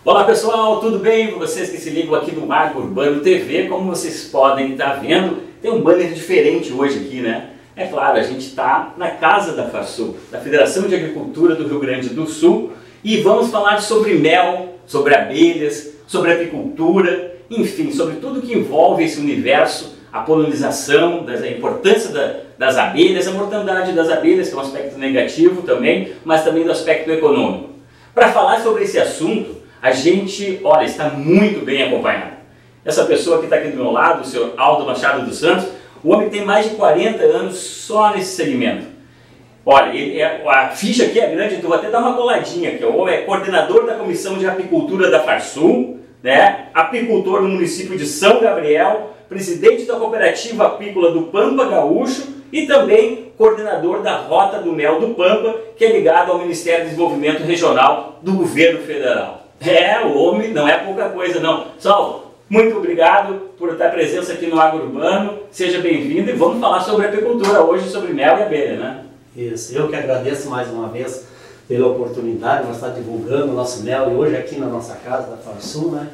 Olá pessoal, tudo bem? Vocês que se ligam aqui no Agro Urbano TV, como vocês podem estar vendo, tem um banner diferente hoje aqui, né? É claro, a gente está na Casa da Farsul, da Federação de Agricultura do Rio Grande do Sul, e vamos falar sobre mel, sobre abelhas, sobre apicultura, enfim, sobre tudo que envolve esse universo, a polinização, a importância das abelhas, a mortandade das abelhas, que é um aspecto negativo também, mas também do aspecto econômico. Para falar sobre esse assunto, a gente, olha, está muito bem acompanhado. Essa pessoa que está aqui do meu lado, o senhor Aldo Machado dos Santos, o homem tem mais de 40 anos só nesse segmento. Olha, a ficha aqui é grande, então vou até dar uma coladinha aqui. O homem é coordenador da Comissão de Apicultura da Farsul, né? Apicultor no município de São Gabriel, presidente da Cooperativa Apícola do Pampa Gaúcho e também coordenador da Rota do Mel do Pampa, que é ligado ao Ministério do Desenvolvimento Regional do Governo Federal. O homem não é pouca coisa não. Salvo, muito obrigado por estar presença aqui no Agro Urbano, seja bem-vindo e vamos falar sobre apicultura hoje, sobre mel e abelha, né? Isso, eu que agradeço mais uma vez pela oportunidade de nós estar divulgando o nosso mel e hoje aqui na nossa casa da Farsul, né?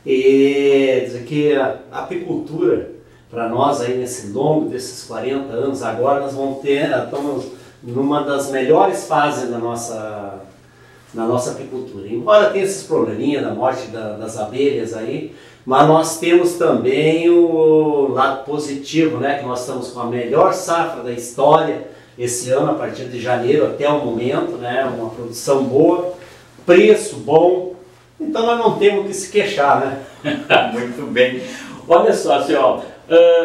E dizer que a apicultura, para nós aí nesse longo desses 40 anos, agora nós estamos numa das melhores fases da nossa apicultura. Embora tenha esses probleminhas da morte das abelhas aí, mas nós temos também o lado positivo, né? Que nós estamos com a melhor safra da história esse ano, a partir de janeiro até o momento, né? Uma produção boa, preço bom, então nós não temos que se queixar, né? Muito bem. Olha só, senhor,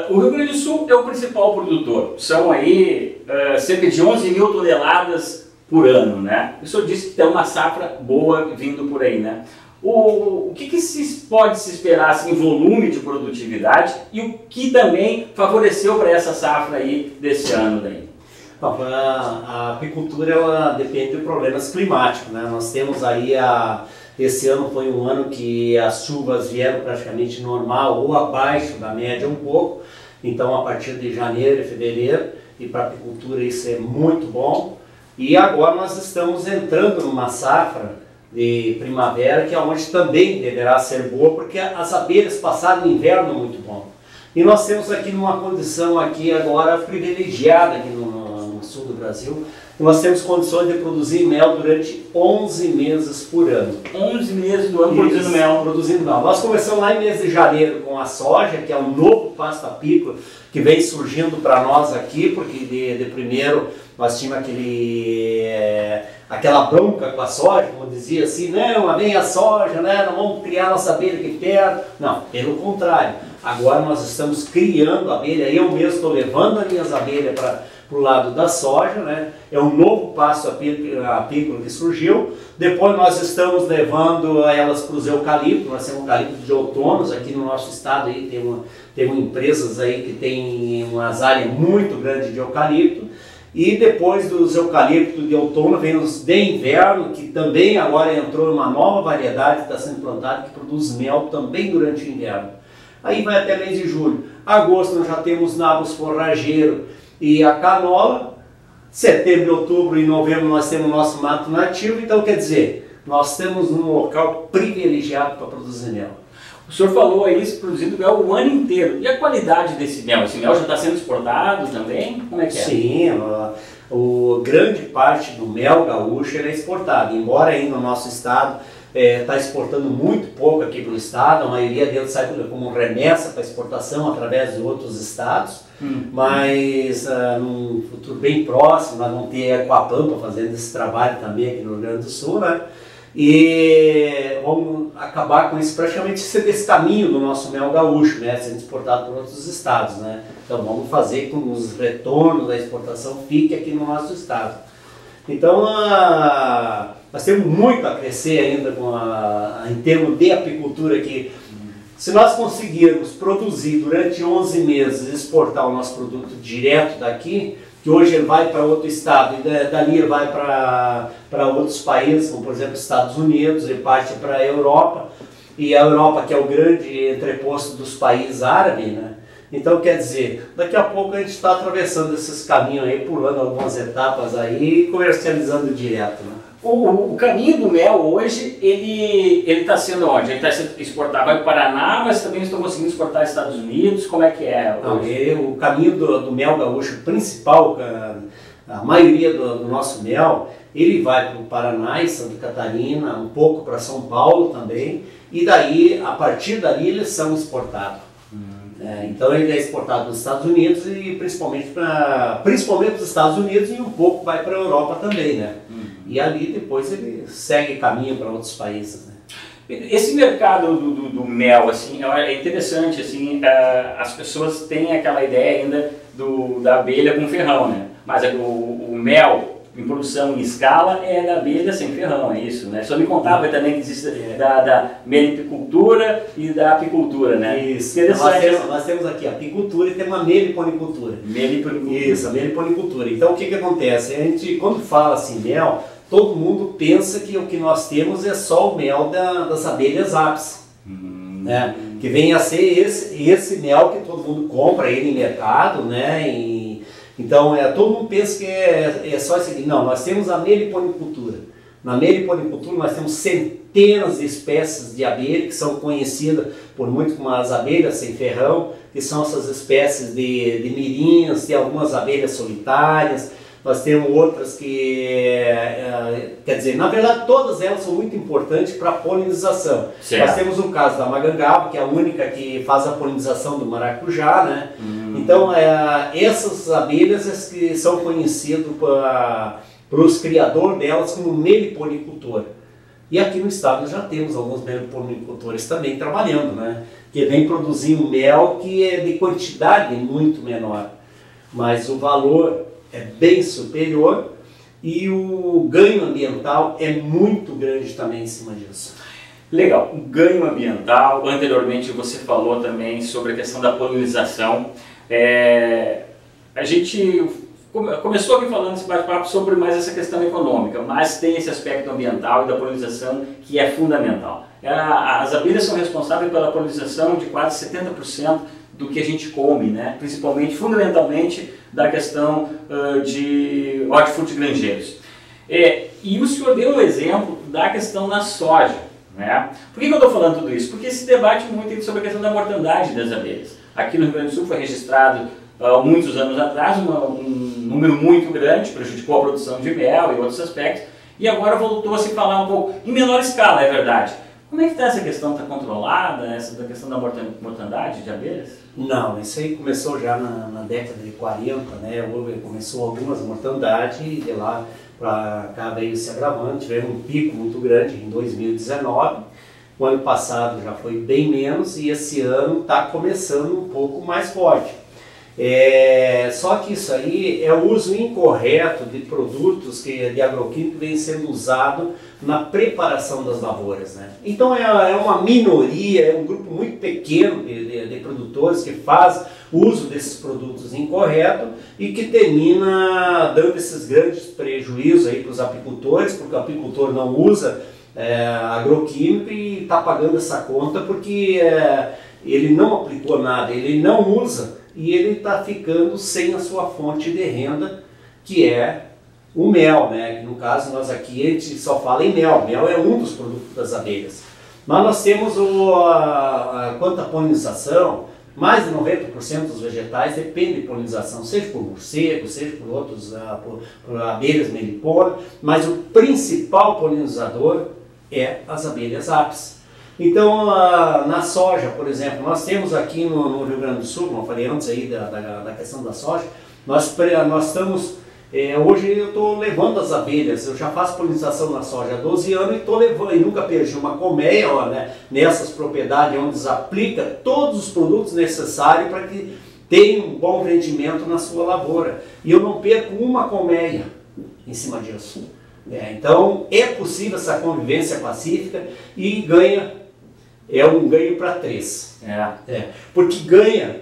o Rio Grande do Sul é o principal produtor, são aí cerca de 11 mil toneladas por ano, né? O senhor disse que tem uma safra boa vindo por aí, né? O que pode se esperar assim, em volume de produtividade e o que também favoreceu para essa safra aí desse ano daí? Bom, a apicultura ela depende de problemas climáticos, né? Nós temos aí esse ano foi um ano que as chuvas vieram praticamente normal ou abaixo da média um pouco, então a partir de janeiro e fevereiro, e para a apicultura isso é muito bom. E agora nós estamos entrando numa safra de primavera que é onde também deverá ser boa, porque as abelhas passaram o inverno muito bom. E nós temos aqui numa condição aqui agora privilegiada aqui no sul do Brasil, nós temos condições de produzir mel durante 11 meses por ano. 11 meses do ano produzindo mel. Produzindo mel. Nós começamos lá em mês de janeiro com a soja, que é um novo pasto apícola que vem surgindo para nós aqui, porque de primeiro nós tínhamos aquela bronca com a soja, como dizia assim, não, vem a soja, né, não vamos criar nossa abelha aqui perto. Não, pelo contrário. Agora nós estamos criando abelha, eu mesmo estou levando as minhas abelhas para o lado da soja, né? É um novo pasto apícola que surgiu. Depois nós estamos levando elas para os eucaliptos, nós temos eucalipto de outonos aqui no nosso estado, aí tem empresas aí que tem umas áreas muito grandes de eucalipto. E depois dos eucaliptos de outono vem os de inverno, que também agora entrou uma nova variedade que está sendo plantada, que produz mel também durante o inverno. Aí vai até mês de julho. Agosto nós já temos nabos forrageiros e a canola. Setembro, outubro e novembro nós temos o nosso mato nativo. Então quer dizer, nós temos um local privilegiado para produzir mel. O senhor falou aí, produzindo mel o ano inteiro. E a qualidade desse mel? Esse mel já está sendo exportado também? Como é que é? Sim, grande parte do mel gaúcho é exportado. Embora aí no nosso estado está exportando muito pouco aqui para o estado, a maioria dele sai como remessa para exportação através de outros estados, mas num futuro bem próximo nós vamos ter a Coapampa fazendo esse trabalho também aqui no Rio Grande do Sul, né? E vamos acabar com praticamente esse caminho do nosso mel gaúcho, né, sendo exportado por outros estados, né? Então vamos fazer com que os retornos da exportação fique aqui no nosso estado. Então nós temos muito a crescer ainda em termos de apicultura aqui. Se nós conseguirmos produzir durante 11 meses e exportar o nosso produto direto daqui, que hoje ele vai para outro estado e dali ele vai para outros países, como por exemplo Estados Unidos, ele parte para a Europa, e a Europa que é o grande entreposto dos países árabes, né? Então quer dizer, daqui a pouco a gente está atravessando esses caminhos aí, pulando algumas etapas aí e comercializando direto, né? O caminho do mel hoje, ele está sendo onde? Ele está sendo exportado para o Paraná, mas também estão conseguindo exportar aos Estados Unidos? Como é que é? Não, o caminho do mel gaúcho principal, a maioria do nosso mel, ele vai para o Paraná e Santa Catarina, um pouco para São Paulo também, e daí, a partir dali, eles são exportados. Então ele é exportado para os Estados Unidos e principalmente para os Estados Unidos e um pouco vai para a Europa também, né? E ali depois ele segue caminho para outros países, né? Esse mercado do mel, assim, é interessante, assim, as pessoas têm aquela ideia ainda da abelha com ferrão, né? Mas o mel em produção em escala é da abelha sem ferrão, é isso, né? Só me contava também que existe da melipicultura e da apicultura, né? Isso. Nós temos aqui a apicultura e temos a meliponicultura. Isso, a meliponicultura. Então o que acontece? A gente, quando fala assim mel, todo mundo pensa que o que nós temos é só o mel das abelhas apis, né? Que vem a ser esse mel que todo mundo compra aí no mercado, né? Então, todo mundo pensa que é só isso aqui. Não, nós temos a meliponicultura. Na meliponicultura nós temos centenas de espécies de abelha que são conhecidas por muito como as abelhas sem ferrão, que são essas espécies de mirinhas, tem algumas abelhas solitárias. Nós temos outras que, quer dizer, na verdade todas elas são muito importantes para a polinização. Certo. Nós temos o caso da magangaba, que é a única que faz a polinização do maracujá, né? Então, essas abelhas que são conhecidas para os criadores delas como meliponicultor. E aqui no estado já temos alguns meliponicultores também trabalhando, né? Que vem produzindo mel que é de quantidade muito menor, mas o valor é bem superior e o ganho ambiental é muito grande também em cima disso. Legal, o ganho ambiental, anteriormente você falou também sobre a questão da polinização. A gente começou aqui falando esse bate-papo sobre mais essa questão econômica, mas tem esse aspecto ambiental e da polinização que é fundamental. As abelhas são responsáveis pela polinização de quase 70% do que a gente come, né? Principalmente, fundamentalmente, da questão de hortifrutigranjeiros. E o senhor deu um exemplo da questão da soja, né? Por que eu estou falando tudo isso? Porque se debate muito sobre a questão da mortandade das abelhas. Aqui no Rio Grande do Sul foi registrado muitos anos atrás um número muito grande, prejudicou a produção de mel e outros aspectos, e agora voltou a se falar um pouco, em menor escala, é verdade. Como é que está essa questão? Está controlada, essa da questão da mortandade de abelhas? Não, isso aí começou já na década de 40, né? Começou algumas mortandades e de lá para cá veio se agravando, tivemos um pico muito grande em 2019. O ano passado já foi bem menos e esse ano está começando um pouco mais forte. Só que isso aí é o uso incorreto de produtos de agroquímico que vem sendo usado na preparação das lavouras, né? Então é uma minoria, é um grupo muito pequeno de produtores que faz uso desses produtos incorretos e que termina dando esses grandes prejuízos aí para os apicultores, porque o apicultor não usa agroquímico e está pagando essa conta porque ele não aplicou nada, ele não usa e ele está ficando sem a sua fonte de renda, que é o mel, né? No caso, nós aqui a gente só fala em mel. Mel é um dos produtos das abelhas. Mas nós temos quanto à polinização, mais de 90% dos vegetais depende de polinização, seja por morcego, seja por outros, por abelhas melipona, mas o principal polinizador é as abelhas apis. Então, na soja, por exemplo, nós temos aqui no Rio Grande do Sul, como eu falei antes aí da questão da soja, nós estamos, hoje eu estou levando as abelhas, eu já faço polinização na soja há 12 anos e estou levando, e nunca perdi uma colmeia, né, nessas propriedades onde se aplica todos os produtos necessários para que tenha um bom rendimento na sua lavoura. E eu não perco uma colmeia em cima disso. Então, é possível essa convivência pacífica e é um ganho para três. Porque ganha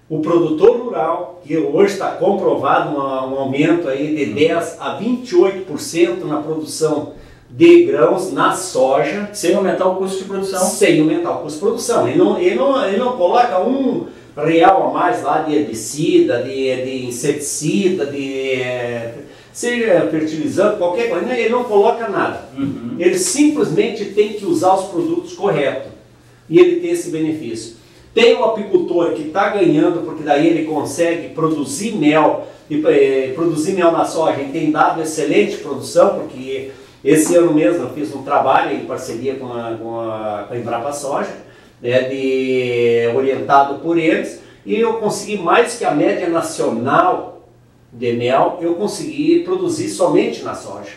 o produtor rural, que hoje está comprovado um aumento aí de 10 a 28% na produção de grãos na soja. Sem aumentar o custo de produção. Sem aumentar o custo de produção. Ele não coloca R$1 a mais lá de herbicida, de inseticida, seja fertilizante, qualquer coisa, ele não coloca nada. Ele simplesmente tem que usar os produtos corretos e ele tem esse benefício. Tem o apicultor que está ganhando, porque daí ele consegue produzir mel, e produzir mel na soja e tem dado excelente produção, porque esse ano mesmo eu fiz um trabalho em parceria com a Embrapa Soja, né, orientado por eles, e eu consegui mais que a média nacional de mel, eu consegui produzir somente na soja.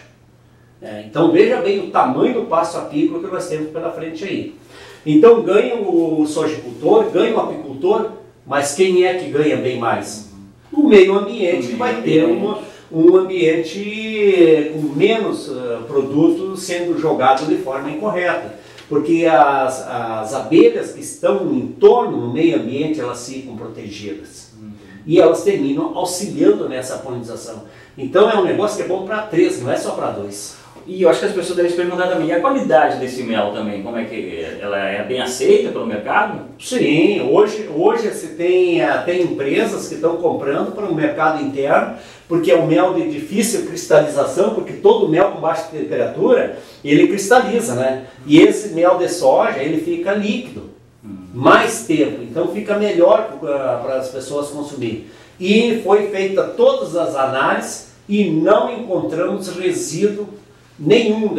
Então veja bem o tamanho do passo apícola que nós temos pela frente aí. Então ganha o sojicultor, ganha o apicultor, mas quem é que ganha bem mais? O meio ambiente, que vai ter um ambiente com menos produtos sendo jogados de forma incorreta. Porque as abelhas que estão em torno do meio ambiente, elas ficam protegidas. E elas terminam auxiliando nessa polinização. Então é um negócio que é bom para 3, não é só para 2. E eu acho que as pessoas devem se perguntar também, e a qualidade desse mel também, como é que ela é bem aceita pelo mercado? Sim, hoje você tem empresas que estão comprando para o mercado interno, porque é um mel de difícil cristalização, porque todo mel com baixa temperatura, ele cristaliza, né? E esse mel de soja, ele fica líquido. Mais tempo, então fica melhor para as pessoas consumirem. E foi feita todas as análises e não encontramos resíduo nenhum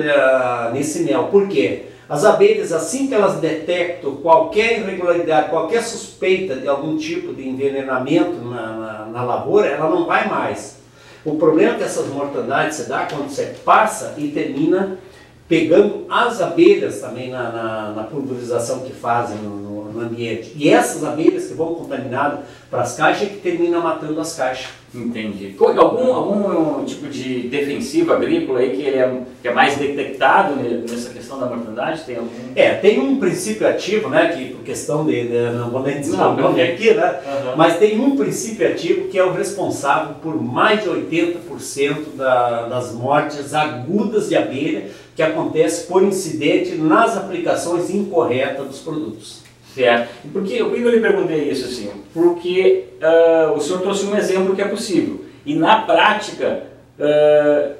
nesse mel. Por quê? As abelhas, assim que elas detectam qualquer irregularidade, qualquer suspeita de algum tipo de envenenamento na lavoura, ela não vai mais. O problema é que essas mortandades se dá quando você passa e termina pegando as abelhas também na pulverização que fazem no ambiente. E essas abelhas que vão contaminadas para as caixas é que terminam matando as caixas. Entendi. Algum tipo de defensivo agrícola aí que é mais detectado nessa questão da mortandade? Tem algum? Tem um princípio ativo, né, que por questão não vou nem dizer o nome aqui, né, mas tem um princípio ativo que é o responsável por mais de 80% das mortes agudas de abelha que acontece por incidente nas aplicações incorretas dos produtos. Certo. Por que eu lhe perguntei isso assim? Porque o senhor trouxe um exemplo que é possível. E na prática,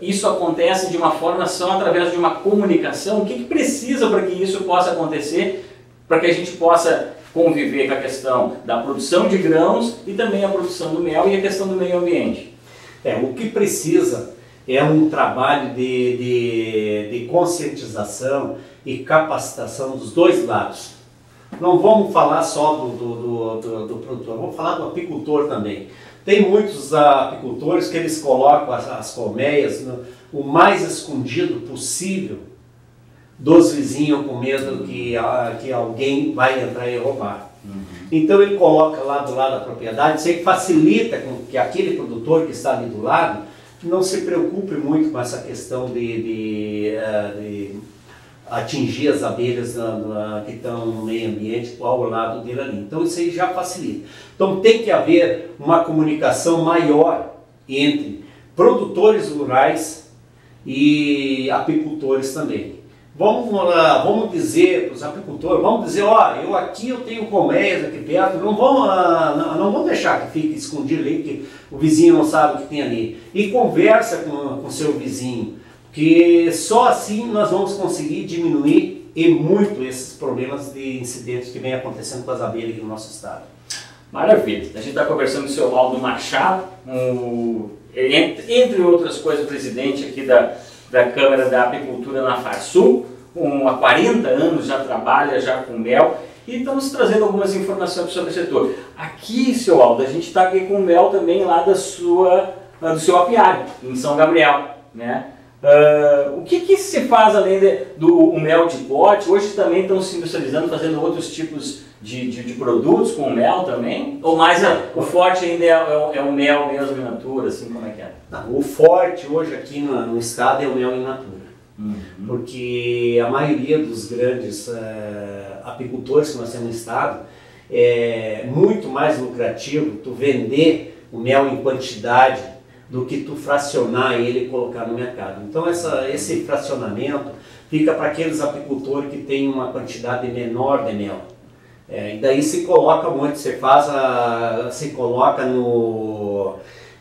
isso acontece de uma forma só através de uma comunicação. O que precisa para que isso possa acontecer? Para que a gente possa conviver com a questão da produção de grãos e também a produção do mel e a questão do meio ambiente. O que precisa é um trabalho de conscientização e capacitação dos dois lados. Não vamos falar só do produtor, vamos falar do apicultor também. Tem muitos apicultores que eles colocam as colmeias o mais escondido possível dos vizinhos, com medo que alguém vai entrar e roubar. Então ele coloca lá do lado da propriedade, isso aí facilita com que aquele produtor que está ali do lado não se preocupe muito com essa questão de atingir as abelhas que estão no meio ambiente ao lado dele ali. Então isso aí já facilita. Então tem que haver uma comunicação maior entre produtores rurais e apicultores também. Vamos dizer para os apicultores, eu tenho colmeias aqui perto, não vamos deixar que fique escondido ali, que o vizinho não sabe o que tem ali. E conversa com o seu vizinho, que só assim nós vamos conseguir diminuir e muito esses problemas de incidentes que vem acontecendo com as abelhas aqui no nosso estado. Maravilha. A gente está conversando com o seu Aldo Machado, entre outras coisas, presidente aqui da Câmara da Apicultura na Farsul, há 40 anos já trabalha já com mel e estamos trazendo algumas informações sobre o setor. Aqui, seu Aldo, a gente está aqui com mel também lá do seu apiário, em São Gabriel, né? O que se faz além do mel de pote? Hoje também estão se industrializando, fazendo outros tipos de produtos com mel também? Ou mais o forte ainda é o mel mesmo in natura, assim, como é que é? Não, o forte hoje aqui no estado é o mel in natura. Porque a maioria dos grandes apicultores que nós temos no estado, é muito mais lucrativo tu vender o mel em quantidade do que tu fracionar ele e colocar no mercado. Então esse fracionamento fica para aqueles apicultores que têm uma quantidade menor de mel. E daí se coloca muito, se coloca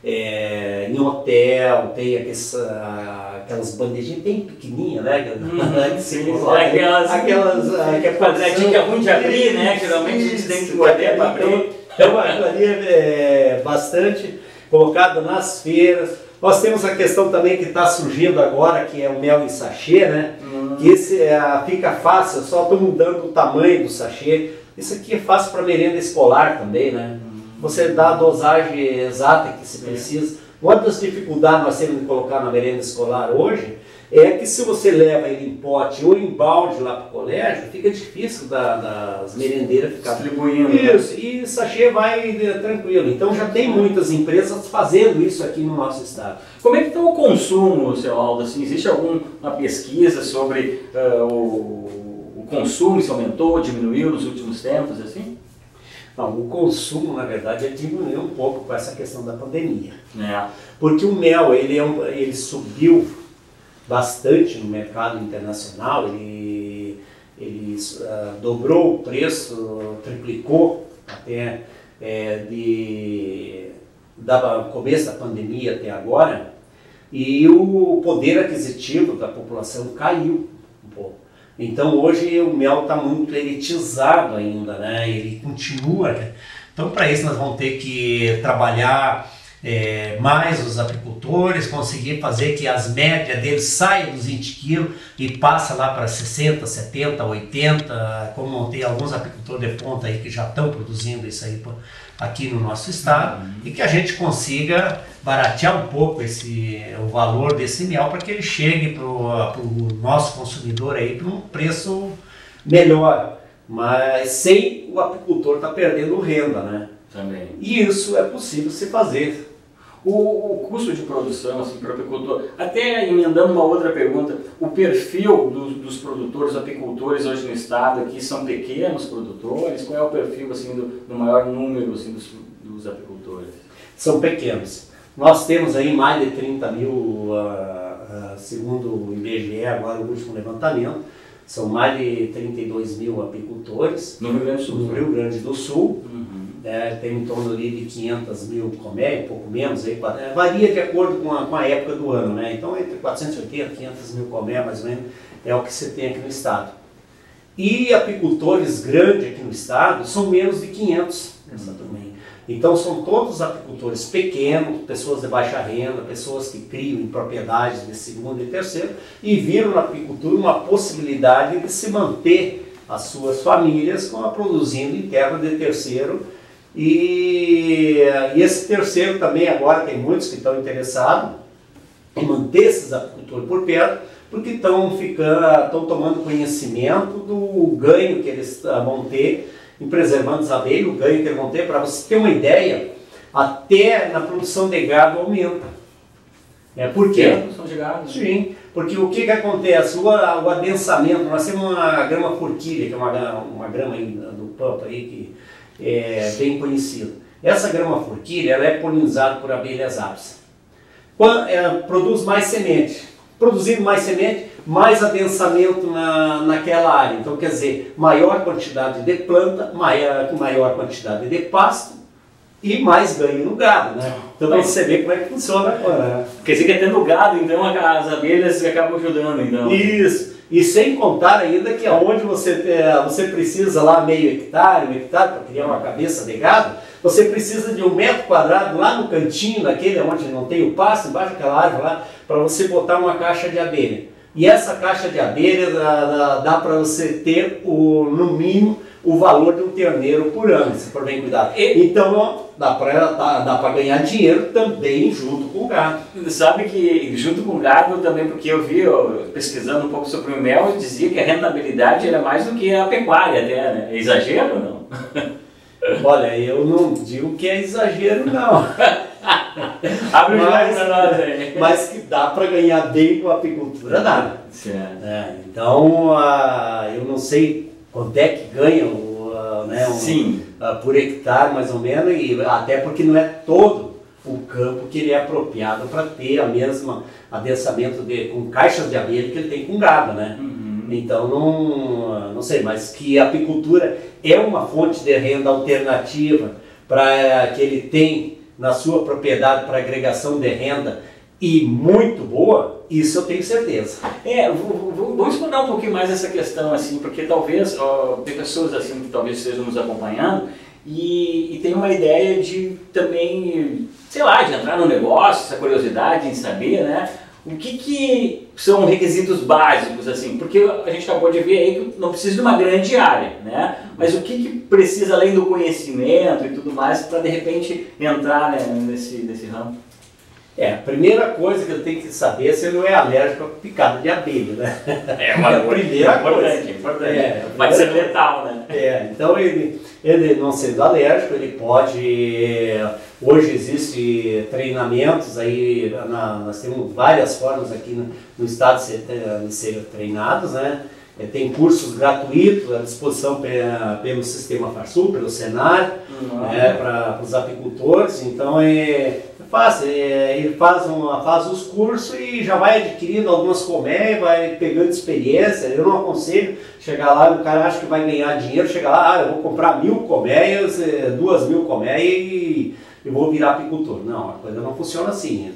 em hotel, tem aquelas bandejinhas bem pequenininhas, né? Que se coloca, aquelas quadradinhas que é ruim de abrir, né? Geralmente a gente tem que morder para abrir. Então aquilo ali é bastante colocado nas feiras. Nós temos a questão também que está surgindo agora, que é o mel em sachê, né? Que esse fica fácil, só estou mudando o tamanho do sachê. Isso aqui é fácil para merenda escolar também, né? Você dá a dosagem exata que se precisa. Uma das dificuldades nós temos de colocar na merenda escolar hoje é que se você leva ele em pote ou em balde lá para o colégio, fica difícil das merendeiras ficar distribuindo. Isso, né? E sachê vai tranquilo. Então já tem muitas empresas fazendo isso aqui no nosso estado. Como é que está o consumo, seu Aldo? Assim, existe alguma pesquisa sobre o consumo, se aumentou, diminuiu nos últimos tempos, assim? Não, o consumo, na verdade, diminuiu um pouco com essa questão da pandemia. É. Porque o mel, ele subiu bastante no mercado internacional, ele dobrou o preço, triplicou até do começo da pandemia até agora, e o poder aquisitivo da população caiu um pouco. Então hoje o mel está muito elitizado ainda, né? Ele continua. Então para isso nós vamos ter que trabalhar mais os apicultores, conseguir fazer que as médias deles saiam dos 20 quilos e passa lá para 60, 70, 80, como tem alguns apicultores de ponta aí que já estão produzindo isso aí aqui no nosso estado, e que a gente consiga baratear um pouco o valor desse mel para que ele chegue para o nosso consumidor aí por um preço melhor, mas sem o apicultor estar perdendo renda, né? Também. E isso é possível se fazer. O custo de produção, assim, para o apicultor, até emendando uma outra pergunta, o perfil dos produtores, apicultores hoje no estado aqui são pequenos produtores? Qual é o perfil, assim, do maior número, assim, dos apicultores? São pequenos. Nós temos aí mais de 30 mil, segundo o IBGE, agora o último levantamento, são mais de 32 mil apicultores. No Rio Grande do Sul. No Rio Grande do Sul. Tem em torno ali de 500 mil colmeias, um pouco menos, aí, varia de acordo com a época do ano, né? Então entre 480 e 500 mil colmeias, mais ou menos, é o que você tem aqui no estado. E apicultores grandes aqui no estado são menos de 500, essa turma aí. Então são todos apicultores pequenos, pessoas de baixa renda, pessoas que criam em propriedades de segundo e terceiro e viram na apicultura uma possibilidade de se manter as suas famílias produzindo em terra de terceiro. E esse terceiro também agora tem muitos que estão interessados em manter esses apicultores por perto, porque estão tomando conhecimento do ganho que eles vão ter em preservando as abelhas, o ganho que eles vão ter. Para você ter uma ideia, até na produção de gado aumenta. Por quê? A produção de gado? Sim, porque o que acontece? O adensamento, nós temos uma grama forquilha, que é uma grama aí do pampa aí, que é bem conhecido. Essa grama forquilha ela é polinizada por abelhas ápis. Ela produz mais semente. Produzindo mais semente, mais adensamento naquela área. Então, quer dizer, maior quantidade de planta, maior quantidade de pasto e mais ganho no gado, né? Então, você vê como é que funciona agora, né? Quer dizer que até no gado, então, as abelhas acabam ajudando, então. Isso. E sem contar ainda que aonde você precisa lá meio hectare, 1 hectare para criar uma cabeça de gado, você precisa de 1 metro quadrado lá no cantinho, naquele onde não tem o pasto, embaixo daquela árvore lá, para você botar uma caixa de abelha. E essa caixa de abelha dá para você ter, no mínimo, o valor de um terneiro por ano, se for bem cuidado. Então, dá para ganhar dinheiro também junto com o gado. Sabe que junto com o gado também, porque eu vi, pesquisando um pouco sobre o mel, dizia que a rentabilidade era mais do que a pecuária até, né? É exagero ou não? Olha, eu não digo que é exagero não. Abre o jogo para nós aí. Mas que dá para ganhar bem com a apicultura, dá. Então, eu não sei quanto é que ganha por hectare, mais ou menos, e até porque não é todo o campo que ele é apropriado para ter a mesma adensamento com caixas de abelha que ele tem com gado, né? Então, não sei, mas que a apicultura é uma fonte de renda alternativa para que ele tem na sua propriedade para agregação de renda e muito boa, isso eu tenho certeza. Vamos explorar um pouquinho mais essa questão, assim, porque talvez tem pessoas assim que talvez estejam nos acompanhando e tem uma ideia de também, sei lá, de entrar no negócio, essa curiosidade em saber, né? O que são requisitos básicos, assim, porque a gente acabou de ver aí que não precisa de uma grande área, né? Mas o que precisa além do conhecimento e tudo mais para de repente entrar, né, nesse ramo? A primeira coisa que eu tenho que saber é se ele não é alérgico à picada de abelha, né? É uma primeira coisa. Importante. Pode ser letal, né? Então ele não sendo alérgico, ele pode... Hoje existem treinamentos aí, nós temos várias formas aqui no estado de ser treinados, né? Tem cursos gratuitos à disposição pelo Sistema Farsul, pelo Senar, para os apicultores. Então ele faz os cursos e já vai adquirindo algumas colmeias, vai pegando experiência. Eu não aconselho chegar lá, o cara acha que vai ganhar dinheiro, chegar lá, eu vou comprar 1000 colmeias, 2000 colmeias e vou virar apicultor. Não, a coisa não funciona assim,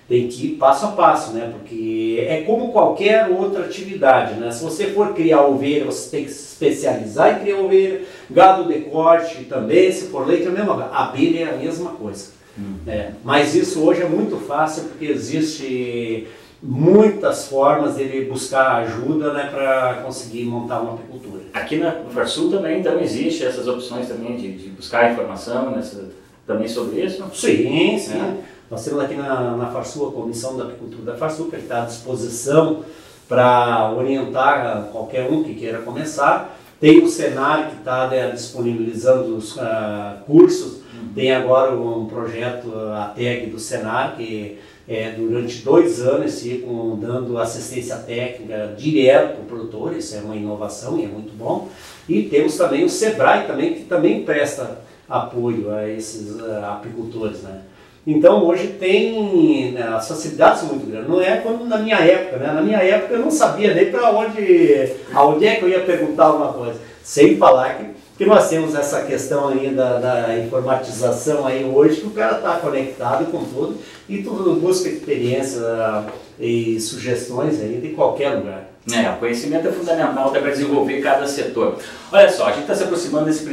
tem que ir passo a passo, né? Porque é como qualquer outra atividade, né? Se você for criar ovelha, você tem que se especializar em criar ovelha, gado de corte também, se for leite, é a mesma coisa. Abelha é a mesma coisa. Mas isso hoje é muito fácil porque existe muitas formas de ele buscar ajuda, né, para conseguir montar uma apicultura. Aqui no Farsul também então existe essas opções também de buscar informação também sobre isso? Sim. Nós temos aqui na Farsul a Comissão da Apicultura da Farsul, que está à disposição para orientar qualquer um que queira começar. Tem o Senar que está disponibilizando os cursos. Tem agora um projeto, a TEG do Senar, que durante 2 anos ficam dando assistência técnica direto para o produtor. Isso é uma inovação e é muito bom. E temos também o Sebrae também, que também presta apoio a esses apicultores, né? Então hoje tem, as facilidades são muito grandes, não é como na minha época, né? Na minha época eu não sabia nem para aonde é que eu ia perguntar alguma coisa, sem falar que nós temos essa questão aí da informatização aí hoje, que o cara está conectado com tudo e tudo busca experiência e sugestões aí de qualquer lugar. O conhecimento é fundamental para desenvolver cada setor. Olha só, a gente está se aproximando desse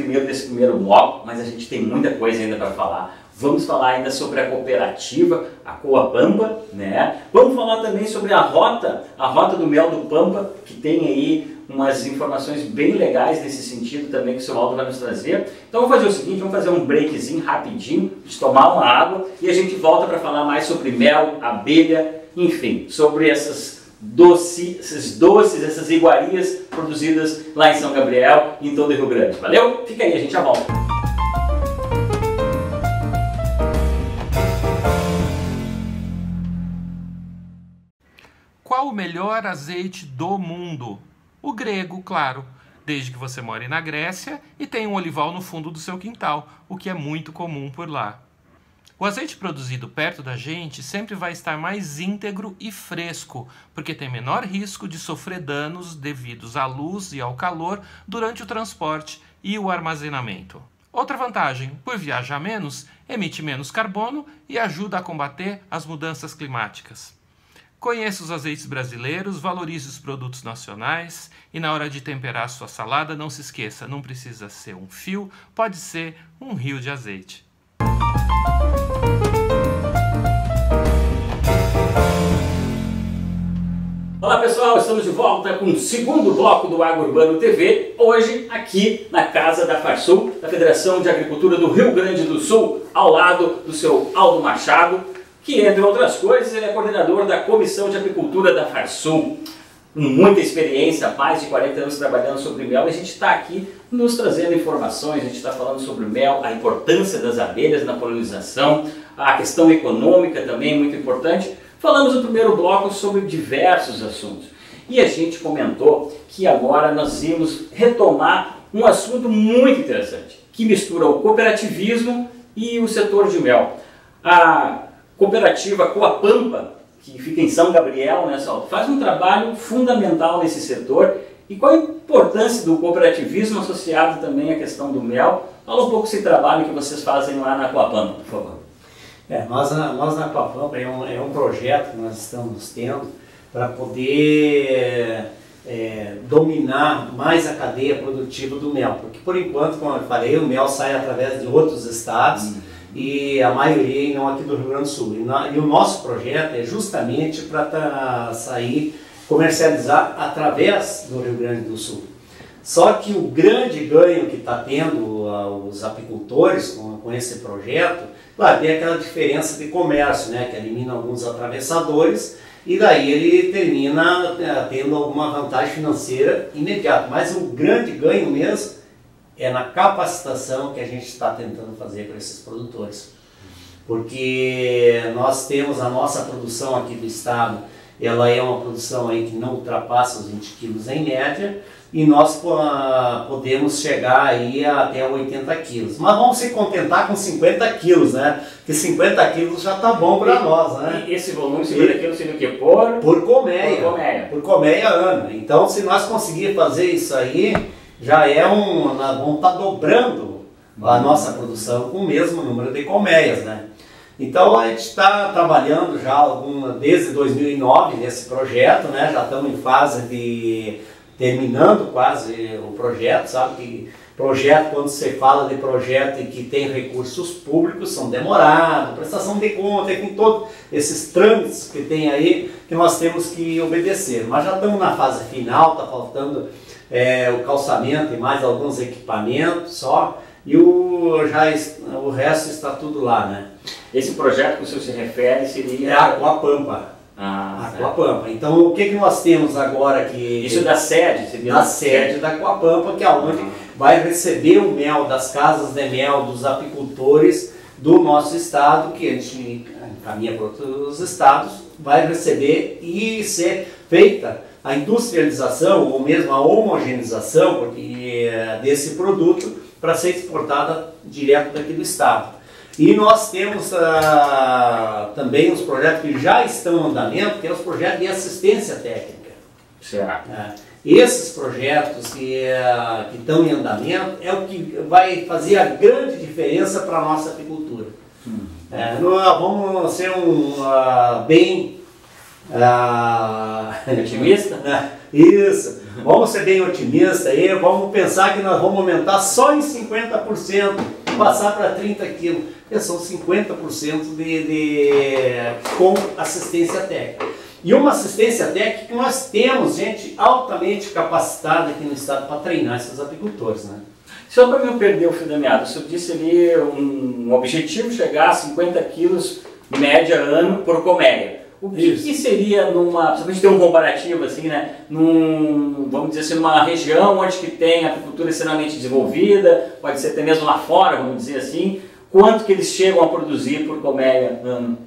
primeiro bloco, mas a gente tem muita coisa ainda para falar. Vamos falar ainda sobre a cooperativa, a Coa Pampa, né? Vamos falar também sobre a rota do mel do Pampa, que tem aí umas informações bem legais nesse sentido também que o seu Aldo vai nos trazer. Então vamos fazer o seguinte, vamos fazer um breakzinho rapidinho, de tomar uma água e a gente volta para falar mais sobre mel, abelha, enfim, sobre esses doces, essas iguarias produzidas lá em São Gabriel e em todo o Rio Grande. Valeu? Fica aí, a gente já volta. Qual o melhor azeite do mundo? O grego, claro, desde que você more na Grécia e tenha um olival no fundo do seu quintal, o que é muito comum por lá. O azeite produzido perto da gente sempre vai estar mais íntegro e fresco, porque tem menor risco de sofrer danos devidos à luz e ao calor durante o transporte e o armazenamento. Outra vantagem, por viajar menos, emite menos carbono e ajuda a combater as mudanças climáticas. Conheça os azeites brasileiros, valorize os produtos nacionais e na hora de temperar sua salada não se esqueça, não precisa ser um fio, pode ser um rio de azeite. Olá pessoal, estamos de volta com o segundo bloco do Agro Urbano TV, hoje aqui na Casa da Farsul, da Federação de Agricultura do Rio Grande do Sul, ao lado do seu Aldo Machado, que entre outras coisas ele é coordenador da Comissão de Apicultura da Farsul. Com muita experiência, mais de 40 anos trabalhando sobre mel, e a gente está aqui nos trazendo informações, a gente está falando sobre mel, a importância das abelhas na polinização, a questão econômica também muito importante. Falamos no primeiro bloco sobre diversos assuntos e a gente comentou que agora nós íamos retomar um assunto muito interessante, que mistura o cooperativismo e o setor de mel. A cooperativa Coa Pampa, que fica em São Gabriel, né, Salto, faz um trabalho fundamental nesse setor. E qual a importância do cooperativismo associado também à questão do mel? Fala um pouco desse trabalho que vocês fazem lá na Coa Pampa, por favor. Nós na Aquapampa é um projeto que nós estamos tendo para poder dominar mais a cadeia produtiva do mel, porque por enquanto, como eu falei, o mel sai através de outros estados e a maioria não aqui do Rio Grande do Sul. E o nosso projeto é justamente para sair, comercializar através do Rio Grande do Sul. Só que o grande ganho que está tendo os apicultores com esse projeto, claro, tem aquela diferença de comércio, né, que elimina alguns atravessadores e daí ele termina tendo alguma vantagem financeira imediata. Mas o grande ganho mesmo é na capacitação que a gente está tentando fazer para esses produtores. Porque nós temos a nossa produção aqui do estado, ela é uma produção aí que não ultrapassa os 20 quilos em média, e nós podemos chegar aí até 80 quilos. Mas vamos se contentar com 50 quilos, né? Porque 50 quilos já está bom para nós, né? E esse volume, 50 quilos, seria o quê? Por colmeia. Por colmeia. Por colmeia ano. Então, se nós conseguirmos fazer isso aí, já nós vamos estar dobrando a nossa produção com o mesmo número de colmeias, né? Então a gente está trabalhando já desde 2009 nesse projeto, né? Já estamos em fase de terminando quase o projeto, sabe que projeto, quando você fala de projeto e que tem recursos públicos, são demorados, prestação de conta, com todos esses trâmites que tem aí que nós temos que obedecer. Mas já estamos na fase final, está faltando o calçamento e mais alguns equipamentos só, e o resto está tudo lá, né? Esse projeto que o senhor se refere seria... É a Aquapampa. Aquapampa. Então o que nós temos agora que... Isso da sede? Seria da sede da Aquapampa, que é onde vai receber o mel das casas de mel dos apicultores do nosso estado, que a gente encaminha para outros estados, vai receber e ser feita a industrialização ou mesmo a homogeneização desse produto para ser exportada direto daqui do estado. E nós temos também os projetos que já estão em andamento, que é os projetos de assistência técnica. Certo. Esses projetos que estão em andamento é o que vai fazer a grande diferença para a nossa apicultura. Vamos ser bem... otimista? Isso. Vamos ser bem otimistas aí, vamos pensar que nós vamos aumentar só em 50%, passar para 30 quilos. São 50% com assistência técnica. E uma assistência técnica que nós temos gente altamente capacitada aqui no estado para treinar esses apicultores, né? Só para não perder o fio da meada, o senhor disse ali um objetivo chegar a 50 quilos média ano por colmeia. O que seria só para a gente ter um comparativo assim, né? Vamos dizer assim, numa região onde que tem a apicultura extremamente desenvolvida, pode ser até mesmo lá fora, vamos dizer assim, quanto que eles chegam a produzir por colmeia ano?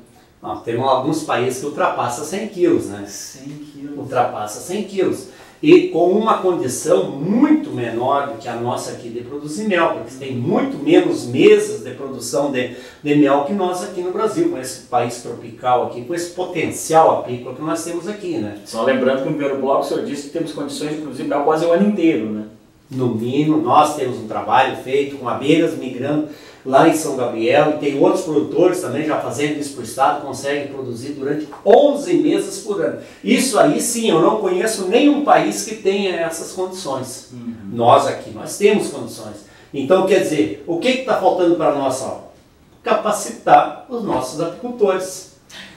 Temos alguns países que ultrapassam 100 quilos, né? 100 quilos. Ultrapassa 100 quilos. E com uma condição muito menor do que a nossa aqui de produzir mel, porque tem muito menos meses de produção de mel que nós aqui no Brasil, com esse país tropical aqui, com esse potencial apícola que nós temos aqui, né? Só lembrando que no primeiro bloco o senhor disse que temos condições de produzir mel quase o ano inteiro, né? No mínimo, nós temos um trabalho feito com abelhas migrando lá em São Gabriel, e tem outros produtores também já fazendo isso para o estado, conseguem produzir durante 11 meses por ano. Isso aí sim, eu não conheço nenhum país que tenha essas condições. Nós aqui, nós temos condições. Então, quer dizer, o que está faltando para nós? Capacitar os nossos apicultores.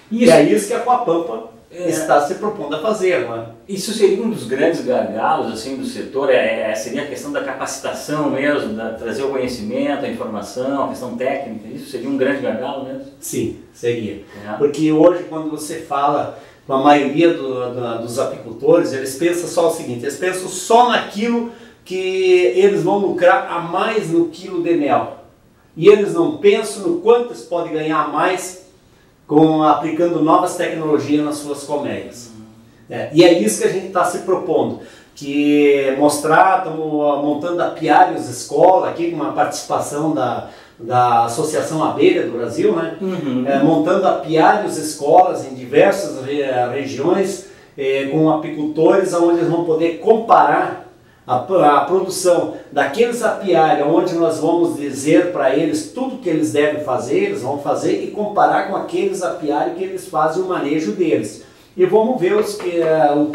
E é isso que a Aquapampa está se propondo a fazer agora. Isso seria um dos grandes gargalos assim, do setor, seria a questão da capacitação mesmo, trazer o conhecimento, a informação, a questão técnica, isso seria um grande gargalo mesmo? Sim, seria. Porque hoje quando você fala com a maioria dos apicultores, eles pensam só o seguinte, eles pensam só naquilo que eles vão lucrar a mais no quilo de mel. E eles não pensam no quanto eles podem ganhar a mais aplicando novas tecnologias nas suas colmeias. E é isso que a gente está se propondo, que mostrar, estamos montando apiários escola aqui, com uma participação da Associação Abelha do Brasil, né? Montando apiários escolas em diversas regiões, com apicultores, onde eles vão poder comparar a produção daqueles apiários, onde nós vamos dizer para eles tudo que eles devem fazer, eles vão fazer e comparar com aqueles apiários que eles fazem o manejo deles. E vamos ver o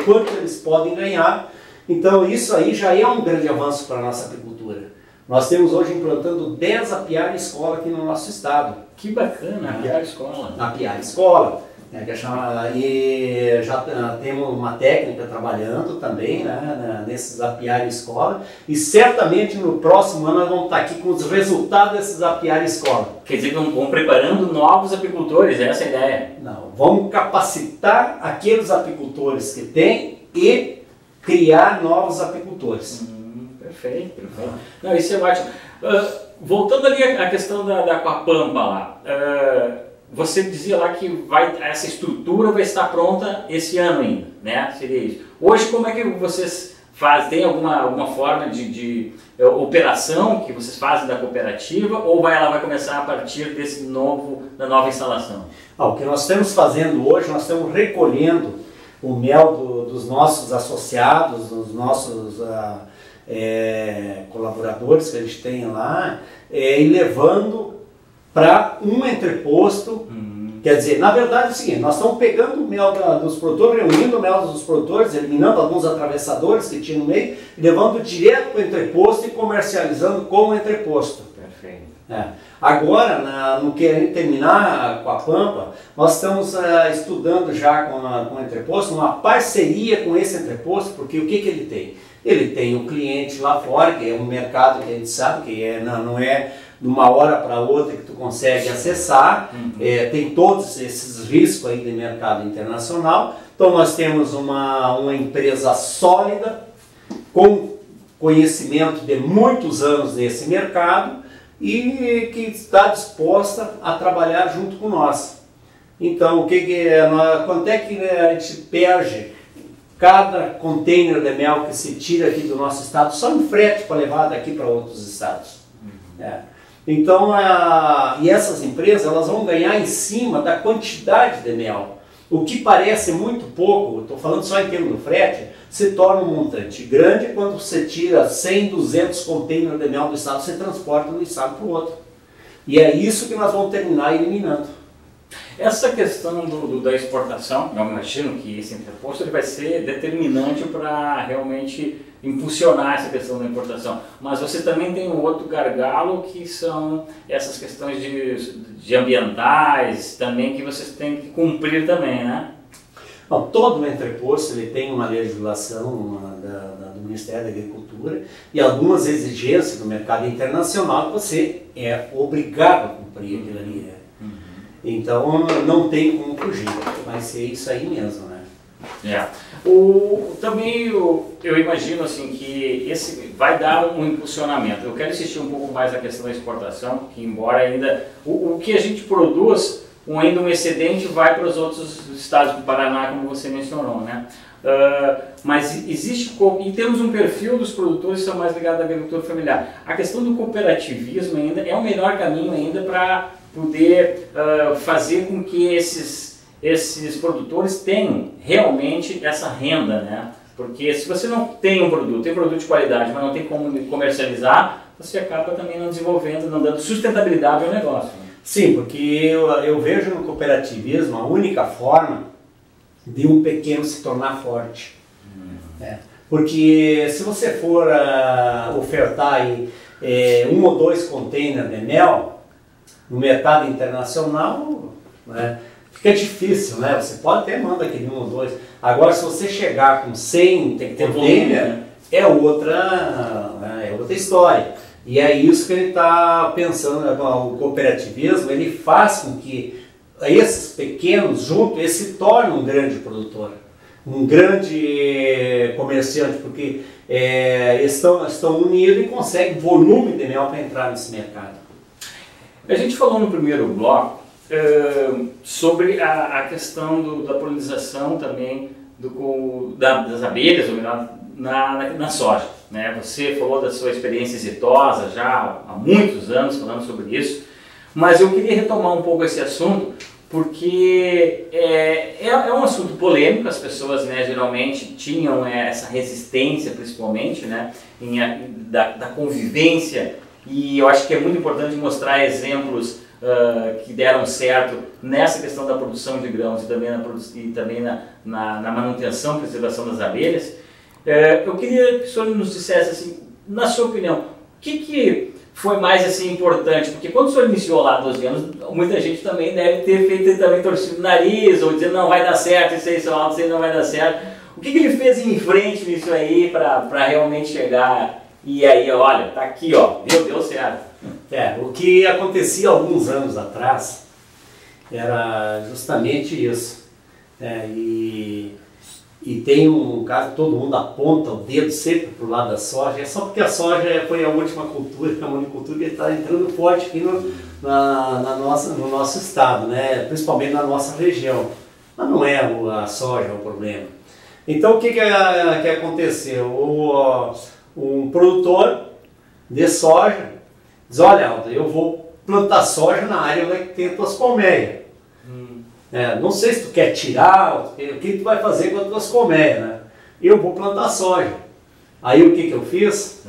quanto eles podem ganhar. Então isso aí já é um grande avanço para a nossa apicultura. Nós temos hoje implantando 10 apiários escola aqui no nosso estado. Que bacana, apiário escola. Apiário escola. Que é chamada, e já temos uma técnica trabalhando também, né, nesses apiários escola, e certamente no próximo ano nós vamos estar aqui com os resultados desses apiários escola. Quer dizer que vamos preparando novos apicultores, essa é a ideia? Não, vamos capacitar aqueles apicultores que tem e criar novos apicultores. Perfeito, perfeito. Não, isso é ótimo. Voltando ali à questão da Aquapampa lá, você dizia lá que essa estrutura vai estar pronta esse ano ainda, né? Seria isso. Hoje, como é que vocês fazem? Tem alguma forma de operação que vocês fazem da cooperativa ou ela vai começar a partir da nova instalação? O que nós estamos fazendo hoje, nós estamos recolhendo o mel dos nossos associados, dos nossos colaboradores que a gente tem lá, e levando para um entreposto. Quer dizer, na verdade é o seguinte, nós estamos pegando o mel dos produtores, reunindo o mel dos produtores, eliminando alguns atravessadores que tinha no meio, levando direto para o entreposto e comercializando com o entreposto. Perfeito. Agora, no que terminar com a Pampa, nós estamos estudando já com o entreposto uma parceria com esse entreposto, porque o que ele tem? Ele tem um cliente lá fora, que é um mercado que a gente sabe que não é de uma hora para outra que tu consegue acessar, tem todos esses riscos aí de mercado internacional. Então nós temos uma empresa sólida, com conhecimento de muitos anos nesse mercado e que está disposta a trabalhar junto com nós. Então, quanto é que a gente perde cada container de mel que se tira aqui do nosso estado, só em frete para levar daqui para outros estados? Então, e essas empresas elas vão ganhar em cima da quantidade de mel. O que parece muito pouco, estou falando só em termos do frete, se torna um montante grande quando você tira 100, 200 containers de mel do estado, você transporta de um estado para o outro. E é isso que nós vamos terminar eliminando. Essa questão da exportação, eu imagino que esse interposto ele vai ser determinante para realmente impulsionar essa questão da importação. Mas você também tem um outro gargalo que são essas questões de ambientais também que vocês têm que cumprir também, né? Não, todo entreposto ele tem uma legislação do Ministério da Agricultura e algumas exigências do mercado internacional que você é obrigado a cumprir aquilo ali. Então não tem como fugir, vai ser isso aí mesmo, né? Também eu imagino assim que esse vai dar um impulsionamento. Eu quero insistir um pouco mais na questão da exportação, que embora ainda o que a gente produz, ainda um excedente vai para os outros estados do Paraná, como você mencionou, né? Mas existe, e temos um perfil dos produtores que são mais ligados à agricultura familiar. A questão do cooperativismo ainda é o melhor caminho ainda para poder fazer com que esses produtores tenham realmente essa renda, né? Porque se você não tem tem produto de qualidade, mas não tem como comercializar, você acaba também não desenvolvendo, não dando sustentabilidade ao negócio. Né? Sim, porque eu vejo no cooperativismo a única forma de um pequeno se tornar forte. Porque se você for ofertar aí, 1 ou 2 containers de mel, no mercado internacional, né, fica difícil, né? Você pode ter manda aquele 1 ou 2. Agora, se você chegar com 100 container, é outra história. E é isso que ele está pensando. O cooperativismo ele faz com que esses pequenos juntos eles se tornem um grande produtor, um grande comerciante, porque estão unidos e conseguem volume de mel para entrar nesse mercado. A gente falou no primeiro bloco sobre a questão da polinização também das abelhas, ou melhor, na soja. Né? Você falou da sua experiência exitosa já há muitos anos falando sobre isso, mas eu queria retomar um pouco esse assunto porque é um assunto polêmico, as pessoas, né, geralmente tinham essa resistência, principalmente, né, da convivência, e eu acho que é muito importante mostrar exemplos que deram certo nessa questão da produção de grãos e também na manutenção e preservação das abelhas. Eu queria que o senhor nos dissesse, assim, na sua opinião, o que foi mais assim importante? Porque quando o senhor iniciou lá há 12 anos, muita gente também deve ter feito também torcido o nariz, ou dizendo não vai dar certo, isso aí são altos, isso aí não vai dar certo. O que ele fez em frente nisso aí para realmente chegar e aí, olha, tá aqui, ó, deu certo. O que acontecia alguns anos atrás era justamente isso. E tem um caso que todo mundo aponta o dedo sempre para o lado da soja, é só porque a soja foi a última cultura, a monocultura que está entrando forte aqui no nosso estado, né? Principalmente na nossa região. Mas não é a soja o problema. Então o que aconteceu? Um produtor de soja diz, olha Aldo, eu vou plantar soja na área onde tem as tuas colmeias. Não sei se tu quer tirar, o que tu vai fazer com as tuas colmeias, né? Eu vou plantar soja. Aí o que eu fiz?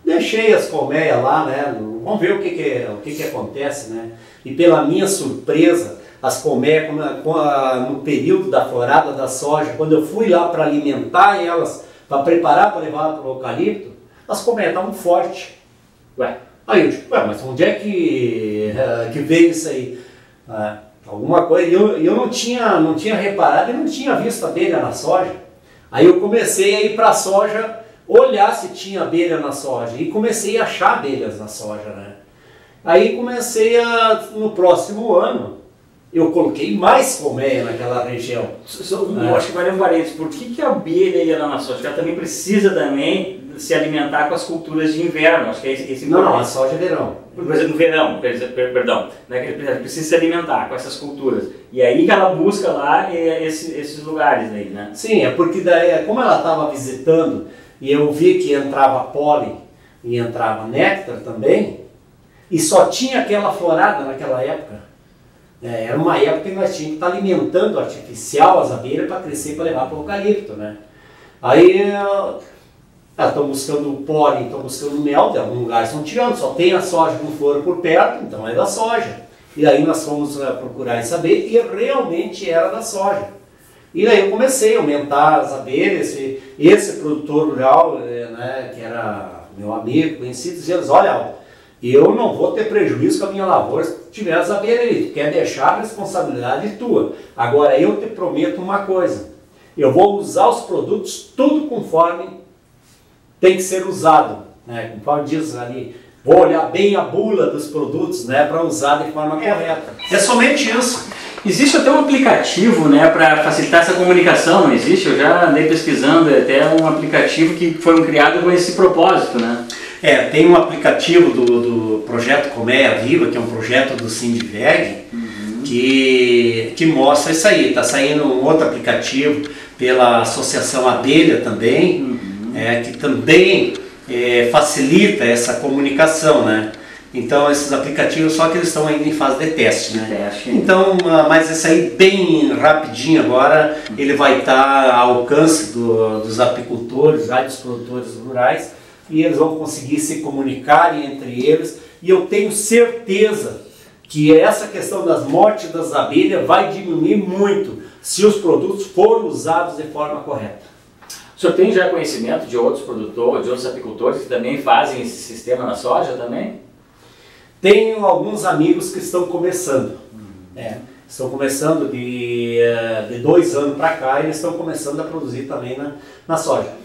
Deixei as colmeias lá, né? Vamos ver o que acontece, né? E pela minha surpresa, as colmeias, no período da florada da soja, quando eu fui lá para alimentar elas, para preparar para levar para o eucalipto, as colmeias estavam fortes. Aí eu digo, mas onde é que veio isso aí? Alguma coisa, eu não tinha reparado e não tinha visto abelha na soja. Aí eu comecei a ir para a soja, olhar se tinha abelha na soja, e comecei a achar abelhas na soja, né? Aí no próximo ano, eu coloquei mais colmeia naquela região. Eu acho que vai levar isso. Por que a abelha ia lá na soja? Porque ela também precisa se alimentar com as culturas de inverno. Acho que é esse Não, a soja é verão. Por exemplo, no verão, perdão, né, que ele precisa se alimentar com essas culturas. E aí que ela busca lá esses lugares aí, né? Sim, é porque daí, como ela estava visitando e eu vi que entrava pólen e entrava néctar também, e só tinha aquela florada naquela época. Era uma época que nós tínhamos que estar alimentando artificial as abelhas para crescer, para levar para o eucalipto, né? Aí elas estão buscando pólen, estão buscando mel, de algum lugar estão tirando, só tem a soja com flor por perto, então é da soja. E aí nós fomos procurar e saber, e realmente era da soja. E aí eu comecei a aumentar as abelhas, esse produtor rural, né, que era meu amigo, conhecido, dizia, olha, eu não vou ter prejuízo com a minha lavoura se tiver as abelhas ali, tu quer deixar a responsabilidade tua. Agora eu te prometo uma coisa, eu vou usar os produtos tudo conforme tem que ser usado, né? Conforme diz ali, vou olhar bem a bula dos produtos, né, para usar de forma correta. É somente isso. Existe até um aplicativo, né, para facilitar essa comunicação, não existe? Eu já andei pesquisando, até um aplicativo que foi criado com esse propósito, né? Tem um aplicativo do projeto Colmeia Viva, que é um projeto do Sindiveg, que mostra isso aí. Está saindo um outro aplicativo pela Associação Abelha também, que também facilita essa comunicação, né? Então esses aplicativos, só que eles estão ainda em fase de teste, né? Então, mas isso aí bem rapidinho agora, ele vai estar ao alcance dos apicultores, dos produtores rurais, e eles vão conseguir se comunicar entre eles, e eu tenho certeza que essa questão das mortes das abelhas vai diminuir muito se os produtos forem usados de forma correta. O senhor tem já conhecimento de outros produtores, de outros apicultores que também fazem esse sistema na soja também? Tenho alguns amigos que estão começando. Estão começando de 2 anos para cá, e eles estão começando a produzir também na soja.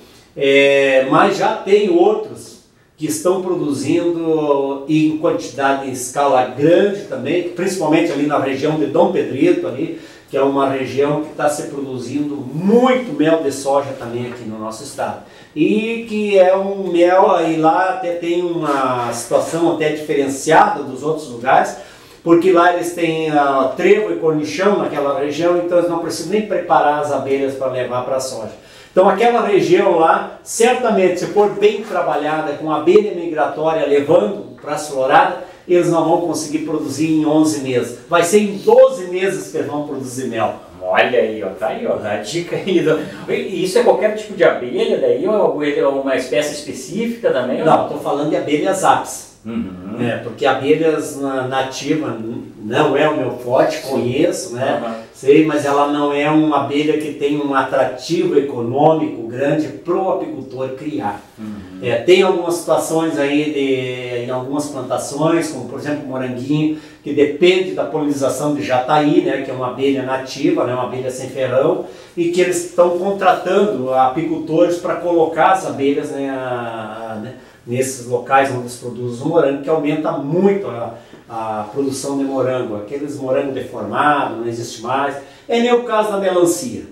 Mas já tem outros que estão produzindo em quantidade, em escala grande também, principalmente ali na região de Dom Pedrito, ali, que é uma região que está se produzindo muito mel de soja também aqui no nosso estado. E que é um mel, aí lá até tem uma situação até diferenciada dos outros lugares, porque lá eles têm trevo e cornichão naquela região, então eles não precisam nem preparar as abelhas para levar para a soja. Então aquela região lá, certamente, se for bem trabalhada, com abelha migratória levando para a florada, eles não vão conseguir produzir em 11 meses. Vai ser em 12 meses que eles vão produzir mel. Olha aí, ó, tá aí, ó, a dica aí. E isso é qualquer tipo de abelha daí, ou é uma espécie específica também? Não, estou falando de abelhas apis. Uhum. Porque abelhas nativas não é o meu forte, conheço, né? Sei, mas ela não é uma abelha que tem um atrativo econômico grande para o apicultor criar. Tem algumas situações aí em algumas plantações, como por exemplo o moranguinho, que depende da polinização de jataí, né? Que é uma abelha nativa, né? Uma abelha sem ferrão, e que eles estão contratando apicultores para colocar as abelhas, né, nesses locais onde se produz o morango, que aumenta muito a produção de morango. Aqueles morangos deformados, não existe mais. É nem o caso da melancia.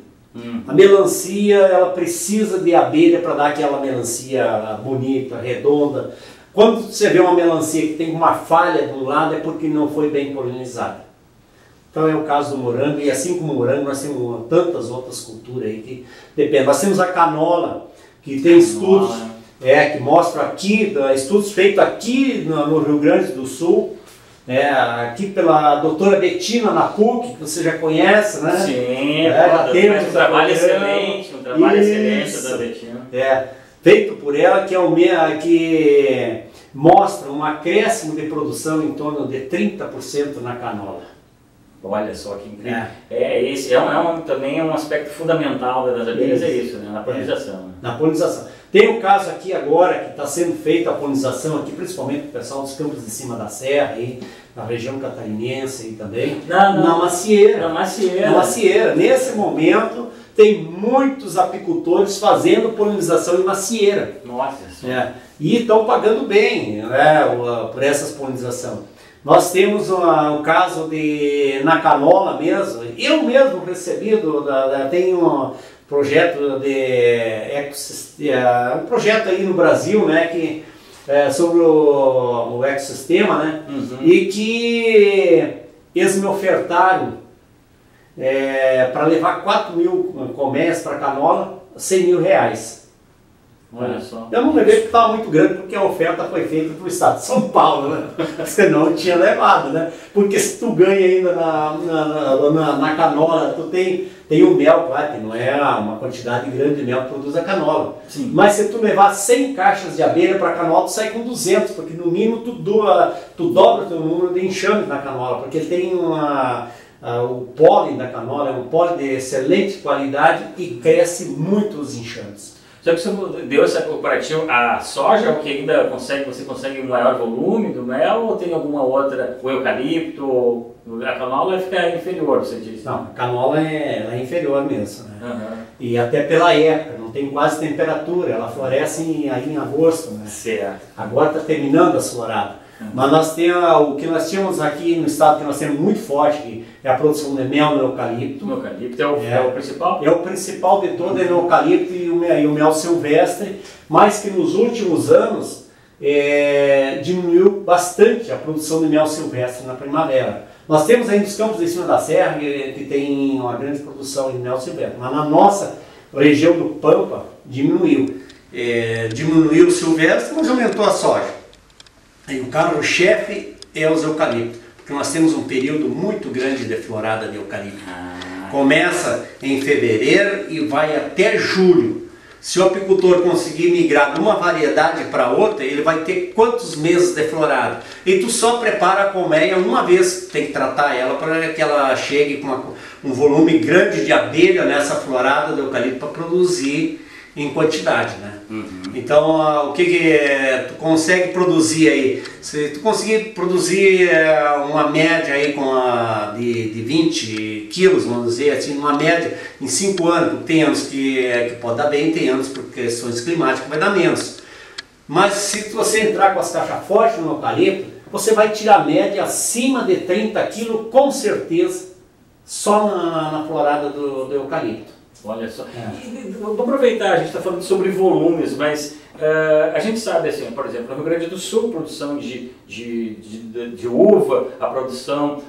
A melancia, ela precisa de abelha para dar aquela melancia bonita, redonda. Quando você vê uma melancia que tem uma falha de um lado, é porque não foi bem polinizada. Então é o caso do morango, e assim como o morango, nós temos tantas outras culturas aí que dependem. Nós temos a canola, que tem estudos... que mostra aqui, estudos feitos aqui no Rio Grande do Sul, aqui pela doutora Betina na PUC, que você já conhece, né? Sim, já temos um trabalho excelente, da Betina. Feito por ela, que mostra um acréscimo de produção em torno de 30% na canola. Olha só que incrível. Esse também é um aspecto fundamental das abelhas, é isso, né? Na polinização. Na polinização. Tem um caso aqui agora que está sendo feita a polinização aqui, principalmente para o pessoal dos campos de cima da serra, aí, na região catarinense aí também, na macieira. Na macieira. Nesse momento tem muitos apicultores fazendo polinização em macieira. Nossa. E estão pagando bem, né, por essas polinizações. Nós temos um caso na canola mesmo, eu mesmo recebi, tenho um projeto um projeto aí no Brasil, né, que sobre o ecossistema, né, e que eles me ofertaram para levar 4.000 colmeias para canola, R$100.000. Olha só. Eu não levei porque estava muito grande, porque a oferta foi feita para o estado de São Paulo, né? Senão eu tinha levado, né? Porque se tu ganha ainda na canola, tu tem o mel, claro, que não é uma quantidade grande de mel que produz a canola. Sim. Mas se tu levar 100 caixas de abelha para a canola, tu sai com 200, porque no mínimo tu dobra o teu número de enxames na canola, porque tem o pólen da canola é um pólen de excelente qualidade e cresce muito os enxames. Só que você deu essa comparativa, a soja é o que ainda você consegue um maior volume do mel, ou tem alguma outra, o eucalipto, a canola vai ficar inferior, você disse? Não, a canola é inferior mesmo, né? E até pela época, não tem quase temperatura, ela floresce aí em agosto, né? Certo. Agora está terminando a florada. Mas nós temos, o que nós tínhamos aqui no estado, que nós temos muito forte, que é a produção de mel no eucalipto. O eucalipto é o principal? É o principal de todo, é no eucalipto e o mel silvestre, mas que nos últimos anos diminuiu bastante a produção de mel silvestre na primavera. Nós temos aí nos campos de cima da serra que tem uma grande produção de mel silvestre, mas na nossa região do Pampa diminuiu. Diminuiu o silvestre, mas aumentou a soja. E o carro-chefe é os eucaliptos, porque nós temos um período muito grande de florada de eucalipto. Começa em fevereiro e vai até julho. Se o apicultor conseguir migrar de uma variedade para outra, ele vai ter quantos meses de florada? E tu só prepara a colmeia uma vez, tem que tratar ela para que ela chegue com um volume grande de abelha nessa florada de eucalipto para produzir em quantidade, né? Então, o que tu consegue produzir aí? Se tu conseguir produzir uma média aí de 20 quilos, vamos dizer assim, uma média em 5 anos, tem anos que pode dar bem, tem anos por questões climáticas vai dar menos. Mas se você entrar com as caixas fortes no eucalipto, você vai tirar a média acima de 30 quilos, com certeza, só na florada do eucalipto. Olha só. Vamos aproveitar, a gente está falando sobre volumes, mas a gente sabe, assim, por exemplo, no Rio Grande do Sul, a produção de uva, a produção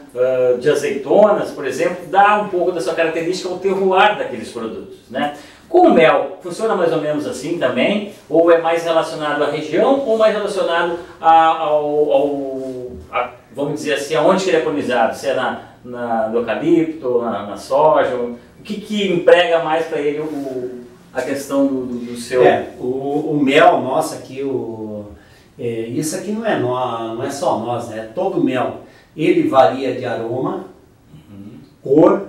de azeitonas, por exemplo, dá um pouco dessa característica ao terroir daqueles produtos, né? Com o mel, funciona mais ou menos assim também? Ou é mais relacionado à região ou mais relacionado vamos dizer assim, aonde que ele é colonizado? Se é no eucalipto, na soja? O que emprega mais para ele a questão do seu... O mel, nosso aqui, isso aqui não é só nós, né? Todo mel, ele varia de aroma, cor,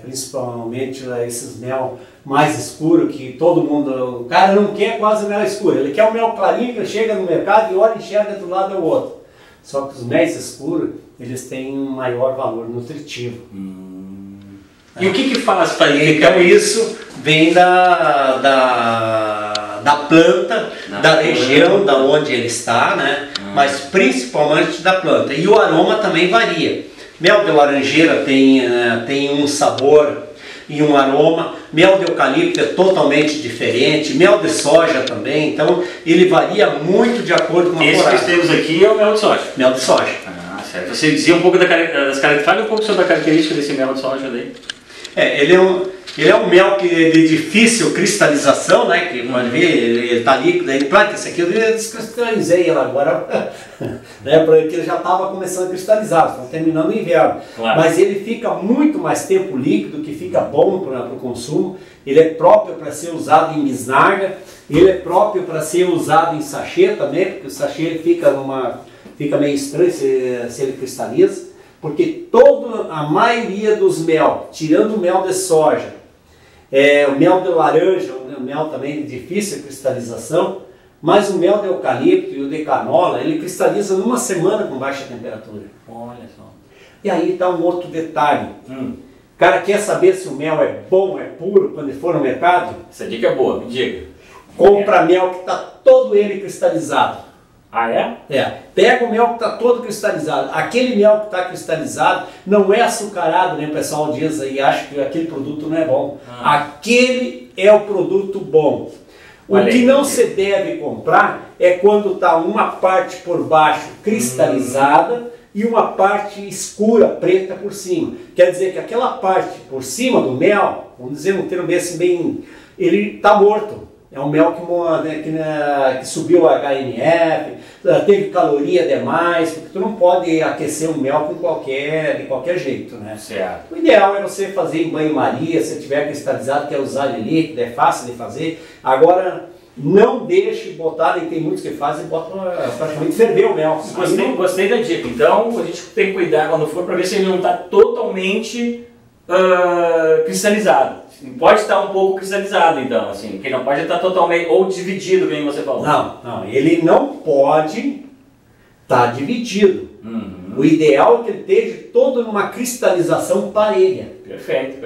principalmente esses mel mais escuro que todo mundo, o cara não quer quase mel escuro, ele quer o mel clarinho que chega no mercado e olha e enxerga do lado do outro. Só que os méis escuros, eles têm um maior valor nutritivo. E o que faz para ele? Então isso vem da planta, da região da onde ele está, né? Mas principalmente da planta. E o aroma também varia. Mel de laranjeira tem um sabor e um aroma. Mel de eucalipto é totalmente diferente. Mel de soja também. Então ele varia muito de acordo com a temporada. Esse que temos aqui é o mel de soja. Mel de soja. Ah, certo. Você dizia um pouco das características. Fale um pouco sobre a característica desse mel de soja daí. Ele é um mel de difícil cristalização, né? Que pode ver, ele está líquido, aí planta esse aqui, eu descristalizei ela agora, né? Porque ele já estava começando a cristalizar, estão terminando o inverno. Claro. Mas ele fica muito mais tempo líquido, que fica bom para o consumo. Ele é próprio para ser usado em bisnaga, ele é próprio para ser usado em sachê também, porque o sachê ele fica meio estranho se ele cristaliza. Porque a maioria dos mel, tirando o mel de soja, o mel de laranja, o mel também de difícil cristalização, mas o mel de eucalipto e o de canola, ele cristaliza numa semana com baixa temperatura. Olha só. E aí está um outro detalhe. O cara quer saber se o mel é bom, é puro, quando ele for no mercado? Essa dica é boa, me diga. Compra mel que está todo ele cristalizado. Ah, é? Pega o mel que está todo cristalizado. Aquele mel que está cristalizado não é açucarado, né? O pessoal diz aí, acha que aquele produto não é bom. Aquele é o produto bom. O que não se deve comprar é quando está uma parte por baixo cristalizada e uma parte escura, preta por cima. Quer dizer que aquela parte por cima do mel, vamos dizer um termo bem, ele está morto. É um mel que subiu a HNF, teve caloria demais, porque tu não pode aquecer o mel de qualquer jeito, né? Certo. O ideal é você fazer em banho-maria, se tiver cristalizado, quer usar ele líquido, é fácil de fazer. Agora, não deixe botar, e tem muitos que fazem, botam praticamente ferver o mel. Gostei da dica. Então, a gente tem que cuidar quando for para ver se ele não está totalmente cristalizado. Pode estar um pouco cristalizado, então, assim, que não pode estar totalmente, ou dividido, como você falou. Não, ele não pode estar dividido. O ideal é que ele esteja todo numa cristalização parelha. Perfeito.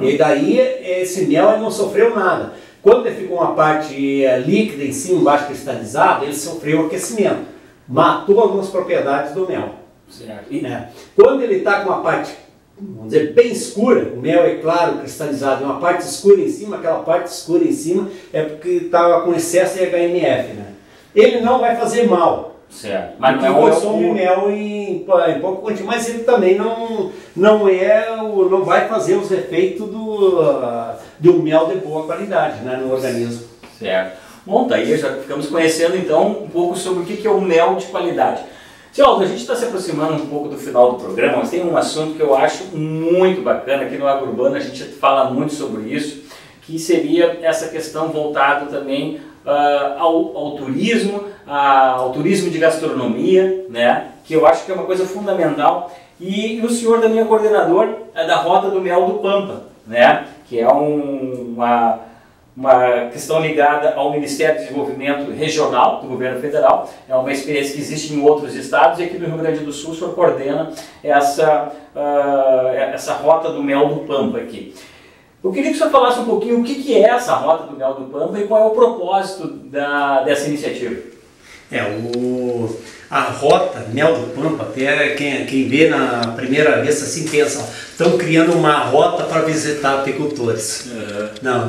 E daí, esse mel ele não sofreu nada. Quando ele ficou uma parte líquida em cima, embaixo cristalizado, ele sofreu aquecimento. Matou algumas propriedades do mel. Certo. Quando ele está com uma parte, vamos dizer, bem escura, o mel é claro, cristalizado, uma parte escura em cima, aquela parte escura em cima é porque estava com excesso de HNF, né? Ele não vai fazer mal. Certo. Mas não consome mel em pouco quantidade, mas ele também não vai fazer os efeitos de um mel de boa qualidade, né, no organismo. Certo. Bom, daí já ficamos conhecendo então um pouco sobre o que é o mel de qualidade. Senhor, a gente está se aproximando um pouco do final do programa, mas tem um assunto que eu acho muito bacana, aqui no AgroUrbano a gente fala muito sobre isso, que seria essa questão voltada também ao turismo, ao turismo de gastronomia, né? Que eu acho que é uma coisa fundamental. E o senhor também é coordenador da Rota do Mel do Pampa, né? Que é uma questão ligada ao Ministério do Desenvolvimento Regional do Governo Federal. É uma experiência que existe em outros estados e aqui no Rio Grande do Sul o senhor coordena essa Rota do Mel do Pampa aqui. Eu queria que o senhor falasse um pouquinho o que é essa Rota do Mel do Pampa e qual é o propósito dessa iniciativa. A Rota Mel do Pampa, até quem vê na primeira vez assim pensa, estão criando uma rota para visitar apicultores.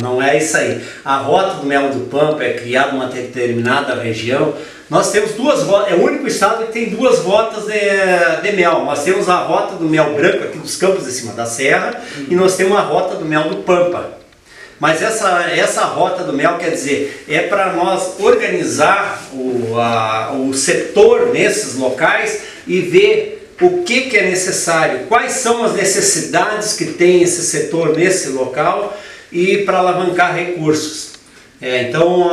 Não é isso aí. A Rota do Mel do Pampa é criada numa determinada região. Nós temos duas rotas, é o único estado que tem duas rotas de mel. Nós temos a Rota do Mel Branco aqui dos Campos de Cima da Serra e nós temos a Rota do Mel do Pampa. Mas essa rota do mel, quer dizer, é para nós organizar o setor nesses locais e ver o que é necessário, quais são as necessidades que tem esse setor nesse local e para alavancar recursos. Então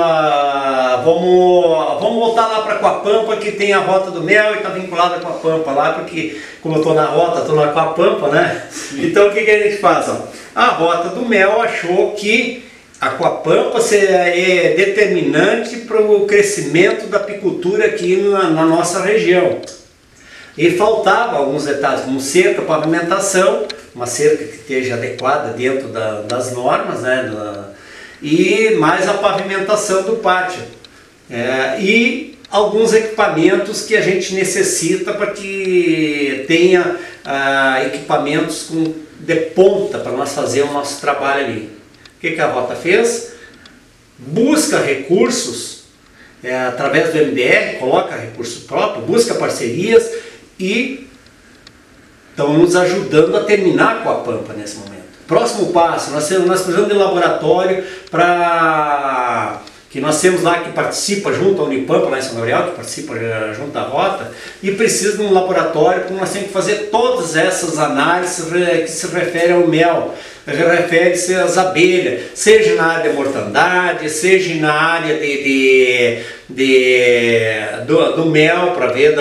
vamos voltar lá para Coapampa, que tem a rota do mel e está vinculada com a Pampa lá, porque como eu estou na rota, estou na Coapampa, né? Então o que a gente faz? Ó? A rota do mel achou que a Coapampa é determinante para o crescimento da apicultura aqui na nossa região. E faltava alguns detalhes, como cerca, pavimentação, uma cerca que esteja adequada dentro das normas, né? E mais a pavimentação do pátio. E alguns equipamentos que a gente necessita para que tenha equipamentos de ponta para nós fazer o nosso trabalho ali. O que a Rota fez? Busca recursos através do MDR, coloca recurso próprio, busca parcerias e estão nos ajudando a terminar com a Pampa nesse momento. Próximo passo, nós precisamos de laboratório que nós temos lá que participa junto à Unipampa, lá em São Gabriel, que participa junto à Rota, e precisa de um laboratório porque nós temos que fazer todas essas análises que se referem ao mel, refere-se às abelhas, seja na área de mortandade, seja na área do mel, para ver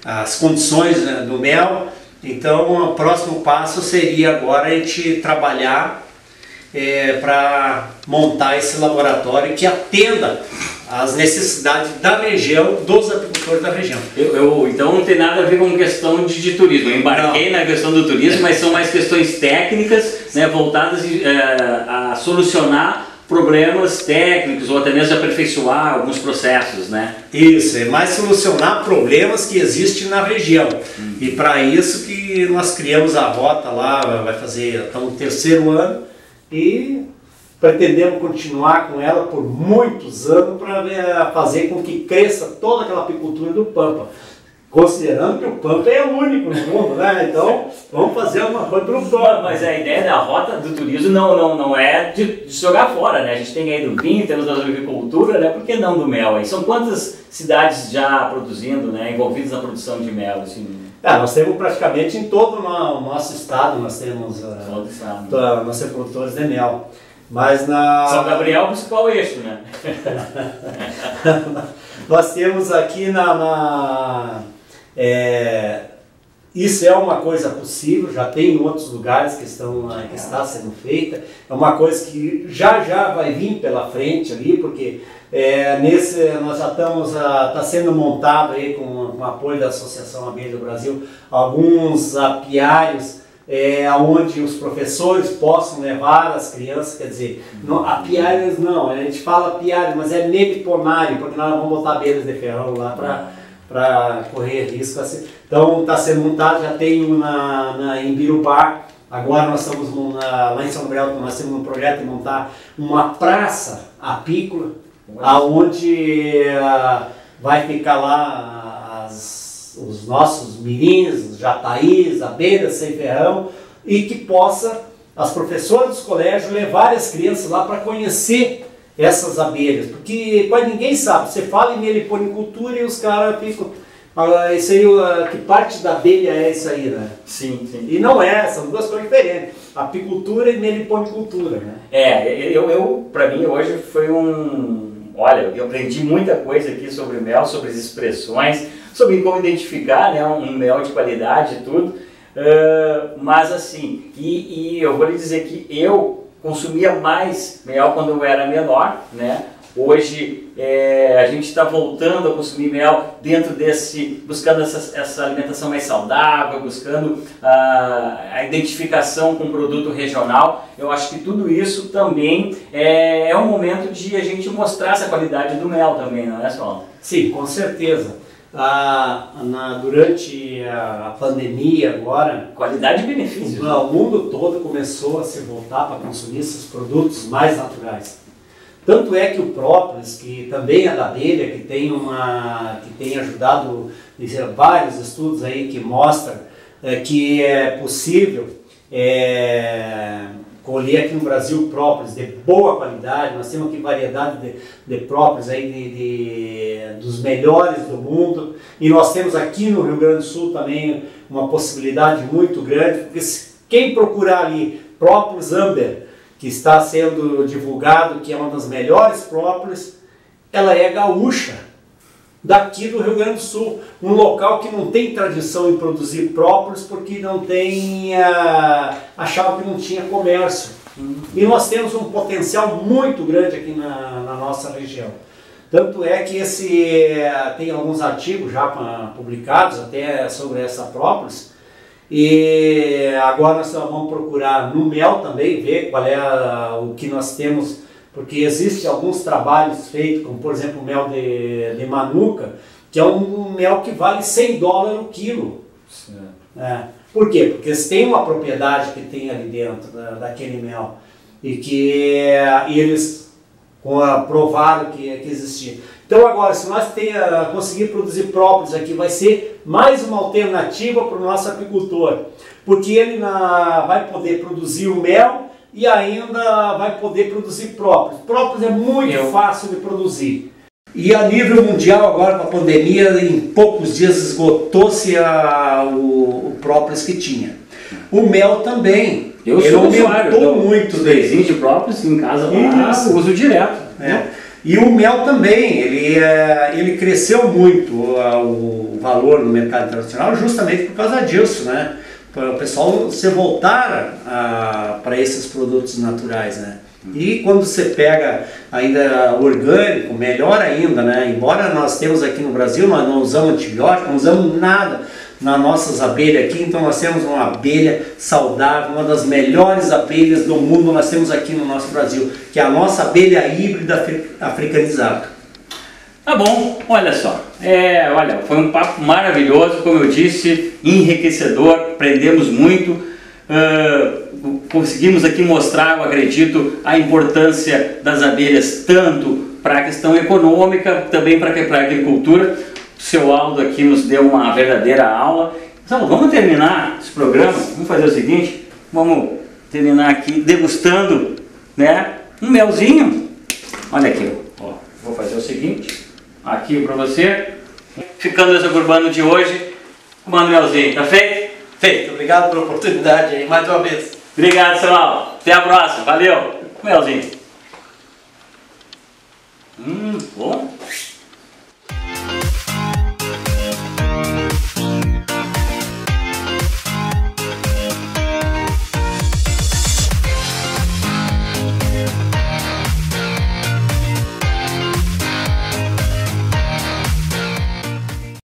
as condições do mel. Então o próximo passo seria agora a gente trabalhar para montar esse laboratório que atenda às necessidades da região, dos apicultores da região. Então não tem nada a ver com questão de turismo. Eu embarquei na questão do turismo, mas são mais questões técnicas, né, voltadas a solucionar problemas técnicos ou até mesmo aperfeiçoar alguns processos, né? Isso, é mais solucionar problemas que existem na região. E para isso que nós criamos a Rota lá, vai fazer, estamos no 3º ano e pretendemos continuar com ela por muitos anos para fazer com que cresça toda aquela apicultura do Pampa. Considerando que o Pampa é o único no mundo, né? Então vamos fazer alguma coisa para o Pampa. Mas a ideia da Rota do turismo não é de jogar fora, né? A gente tem aí do vinho, temos da agricultura, né? Por que não do mel aí? São quantas cidades já produzindo, né? Envolvidas na produção de mel? Assim? Nós temos praticamente em todo o nosso estado, nós temos nós temos produtores de mel. Mas São Gabriel é o principal eixo, né? Nós temos aqui isso é uma coisa possível, já tem em outros lugares que está sendo feita, é uma coisa que já vai vir pela frente ali, porque nós já está sendo montado aí com o apoio da Associação Abelha do Brasil, alguns apiários onde os professores possam levar as crianças, quer dizer, apiários não, a gente fala apiário, mas é meliponário, porque nós vamos botar abelhas de ferrão lá para correr risco. Assim. Então está sendo montado, já tem em Birubá, agora nós estamos lá em São Gabriel, nós temos um projeto de montar uma praça apícola, onde vai ficar lá os nossos mirins, os jataís, abelhas sem ferrão, e que possa as professoras dos colégios levar as crianças lá para conhecer essas abelhas, porque quase ninguém sabe, você fala em meliponicultura e os caras ficam, isso aí, que parte da abelha é isso aí, né? Sim. E não são duas coisas diferentes, apicultura e meliponicultura, né? Para mim hoje foi olha, eu aprendi muita coisa aqui sobre mel, sobre as expressões, sobre como identificar, né, um mel de qualidade e tudo, mas assim, e eu vou lhe dizer que eu consumia mais mel quando eu era menor, né? Hoje a gente está voltando a consumir mel buscando essa alimentação mais saudável, buscando a identificação com o produto regional. Eu acho que tudo isso também é um momento de a gente mostrar essa qualidade do mel também, não é só? Sim, com certeza. Durante a pandemia agora, qualidade e benefícios. O mundo todo começou a se voltar para consumir esses produtos mais naturais. Tanto é que o própolis, que também é da abelha, que tem ajudado vários estudos aí que mostram que é possível colher aqui no Brasil própolis de boa qualidade. Nós temos aqui variedade de própolis aí dos melhores do mundo, e nós temos aqui no Rio Grande do Sul também uma possibilidade muito grande, porque quem procurar ali própolis Amber, que está sendo divulgado, que é uma das melhores própolis, ela é gaúcha, daqui do Rio Grande do Sul, um local que não tem tradição em produzir própolis, porque não tem, achava que não tinha comércio. E nós temos um potencial muito grande aqui na nossa região. Tanto é que tem alguns artigos já publicados até sobre essa própolis, e agora nós vamos procurar no mel também, ver qual é o que nós temos, porque existem alguns trabalhos feitos, como por exemplo o mel de Manuka, que é um mel que vale $100 o quilo. Por quê? Porque eles têm uma propriedade que tem ali dentro daquele mel, e que eles provaram que existia. Então agora, se nós conseguir produzir própolis aqui, vai ser mais uma alternativa para o nosso agricultor, porque ele vai poder produzir o mel e ainda vai poder produzir própolis. Própolis é muito fácil de produzir. E a nível mundial, agora com a pandemia, em poucos dias esgotou-se o própolis que tinha. O mel também. Ele aumentou muito. Desenho de própolis em casa, uso direto. E o mel também, ele cresceu muito o valor no mercado internacional justamente por causa disso, né? Para o pessoal se voltar para esses produtos naturais, né? E quando você pega ainda orgânico, melhor ainda, né? Embora nós temos aqui no Brasil, nós não usamos antibiótico, não usamos nada nas nossas abelhas aqui, então nós temos uma abelha saudável, uma das melhores abelhas do mundo nós temos aqui no nosso Brasil, que é a nossa abelha híbrida africanizada. Tá bom, olha só, olha, foi um papo maravilhoso, como eu disse, enriquecedor, aprendemos muito, conseguimos aqui mostrar, eu acredito, a importância das abelhas, tanto para a questão econômica, também para a agricultura. O seu Aldo aqui nos deu uma verdadeira aula. Então, vamos terminar esse programa, vamos fazer o seguinte, vamos terminar aqui degustando, né, um melzinho. Olha aqui, ó, vou fazer o seguinte, aqui para você, ficando nesse urbano de hoje, tomando melzinho, tá feito? Feito, obrigado pela oportunidade aí, mais uma vez. Obrigado, seu Aldo, até a próxima, valeu, melzinho. Bom.